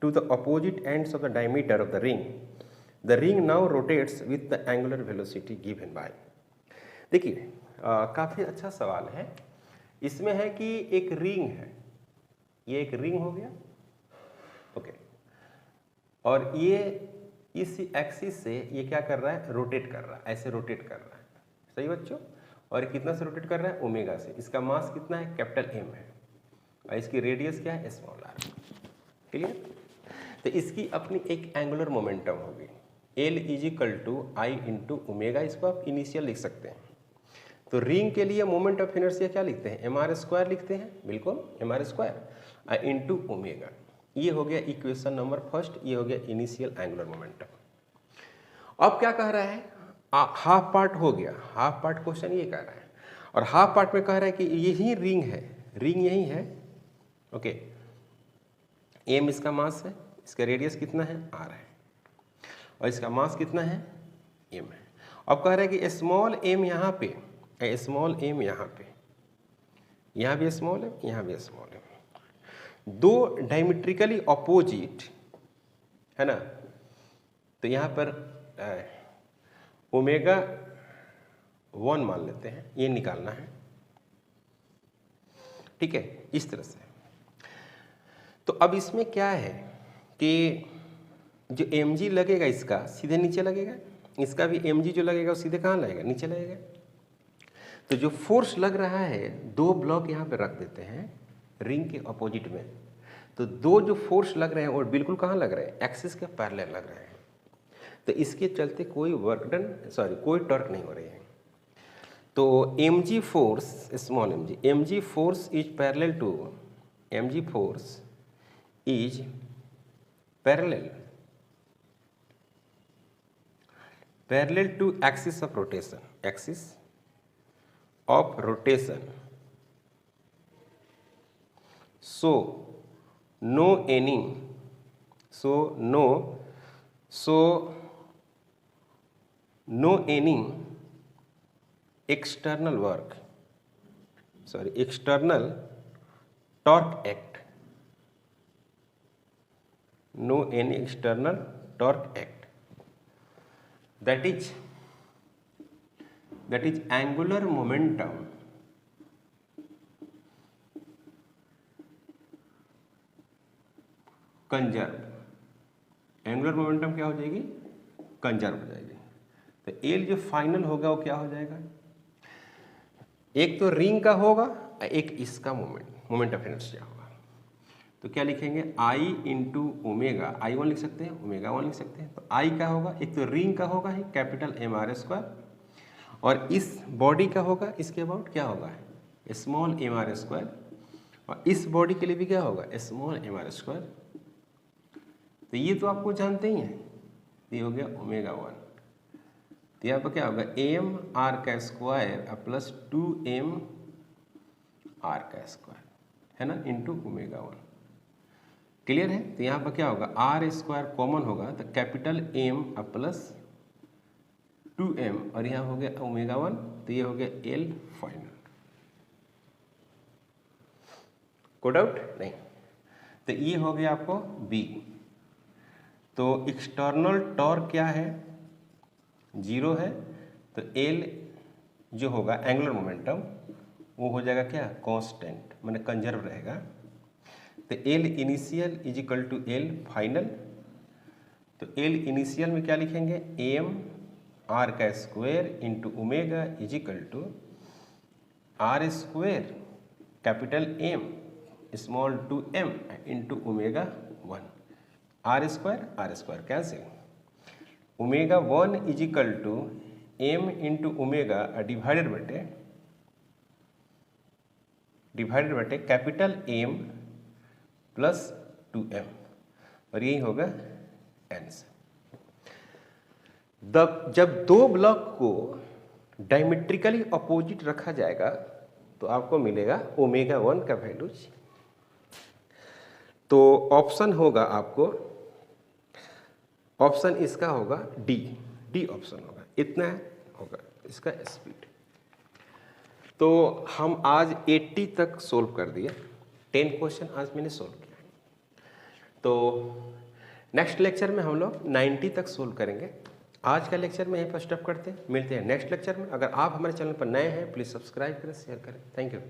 to the opposite ends of the diameter of the ring. The ring now rotates with the angular velocity given by. देखिए काफ़ी अच्छा सवाल है। इसमें है कि एक रिंग है, ये एक रिंग हो गया ओके, और ये इस एक्सिस से ये क्या कर रहा है, रोटेट कर रहा है, ऐसे रोटेट कर रहा है। सही बच्चों, और कितना से रोटेट कर रहा है, ओमेगा से। इसका मास कितना है, कैपिटल एम है, और इसकी रेडियस क्या है, स्मॉल आर। क्लियर। तो इसकी अपनी एक एंगुलर मोमेंटम होगी L is equal to I into omega. इसको आप इनिशियल लिख सकते हैं। तो रिंग के लिए मोमेंट ऑफ इनर्शिया क्या लिखते हैं, mr स्क्वायर लिखते हैं, बिल्कुल mr स्क्वायर इंटू ओमेगा। ये हो गया इक्वेशन नंबर फर्स्ट, ये हो गया इनिशियल एंगुलर मोमेंटम। अब क्या कह रहा है, हाफ पार्ट हो गया, हाफ पार्ट क्वेश्चन ये कह रहा है, और हाफ पार्ट में कह रहा है कि यही रिंग है, रिंग यही है ओके। एम इसका मास है, इसका रेडियस कितना है, आर है, और इसका मास कितना है, एम है। अब कह रहा है कि स्मॉल एम यहाँ पे, स्मॉल एम यहाँ पे, यहाँ भी स्मॉल है, यहाँ भी स्मॉल है, दो डायमेट्रिकली अपोजिट है ना। तो यहाँ पर ओमेगा 1 मान लेते हैं, ये निकालना है, ठीक है, इस तरह से। तो अब इसमें क्या है कि जो mg लगेगा इसका सीधे नीचे लगेगा, इसका भी mg जो लगेगा वो सीधे कहाँ लगेगा, नीचे लगेगा। तो जो फोर्स लग रहा है, दो ब्लॉक यहाँ पे रख देते हैं रिंग के अपोजिट में, तो दो जो फोर्स लग रहे हैं वो बिल्कुल कहाँ लग रहे हैं, एक्सिस के पैरेलल लग रहे हैं। तो इसके चलते कोई वर्क डन, कोई टॉर्क नहीं हो रही है। तो mg force, small mg force is parallel to, mg force is parallel to axis of rotation, axis of rotation. So no any external work, external torque act, no any external torque act, that is angular momentum conserve. Angular momentum क्या हो जाएगी, कंजर्व हो जाएगी। तो एल जो फाइनल होगा वो क्या हो जाएगा, एक तो रिंग का होगा, एक इसका मोमेंट ऑफ इनर्शिया होगा। तो क्या लिखेंगे, आई इंटू ओमेगा, आई वन लिख सकते हैं, ओमेगा वन लिख सकते हैं। तो आई का होगा, एक तो रिंग का होगा ही कैपिटल एम आर स्क्वायर, और इस बॉडी का होगा, इसके अबाउट क्या होगा, स्मॉल एम आर स्क्वायर, और इस बॉडी के लिए भी क्या होगा, स्मॉल एम आर स्क्वायर। तो ये तो आपको जानते ही हैं, ये हो गया ओमेगा वन। तो यहाँ पर क्या होगा, एम आर का स्क्वायर प्लस 2m आर का स्क्वायर, है ना, इंटू ओमेगा वन। क्लियर है। तो यहाँ पर क्या होगा, आर स्क्वायर कॉमन होगा, तो कैपिटल एम प्लस 2m, और यहाँ हो गया ओमेगा वन, तो ये हो गया एल फाइनल। को डाउट नहीं। तो ये हो गया आपको बी। तो एक्सटर्नल टॉर्क क्या है, 0 है, तो एल जो होगा एंगुलर मोमेंटम वो हो जाएगा क्या, कांस्टेंट, माने कंजर्व रहेगा। तो L initial is equal to L final. तो एल इनिशियल में क्या लिखेंगे, एम आर का square into omega is equal to R square capital M small two M into omega one. R square cancel, omega one is equal to M into omega divided बटे कैपिटल एम प्लस 2m, और यही होगा आंसर। जब दो ब्लॉक को डायमेट्रिकली अपोजिट रखा जाएगा तो आपको मिलेगा ओमेगा वन का वैल्यूज। तो ऑप्शन होगा आपको, ऑप्शन इसका होगा डी ऑप्शन होगा, इतना होगा इसका स्पीड। तो हम आज 80 तक सोल्व कर दिए, 10 क्वेश्चन आज मैंने सोल्व किया। तो नेक्स्ट लेक्चर में हम लोग 90 तक सोल्व करेंगे। आज का लेक्चर में यहीं पर स्टॉप करते हैं, मिलते हैं नेक्स्ट लेक्चर में। अगर आप हमारे चैनल पर नए हैं प्लीज़ सब्सक्राइब करें, शेयर करें। Thank you.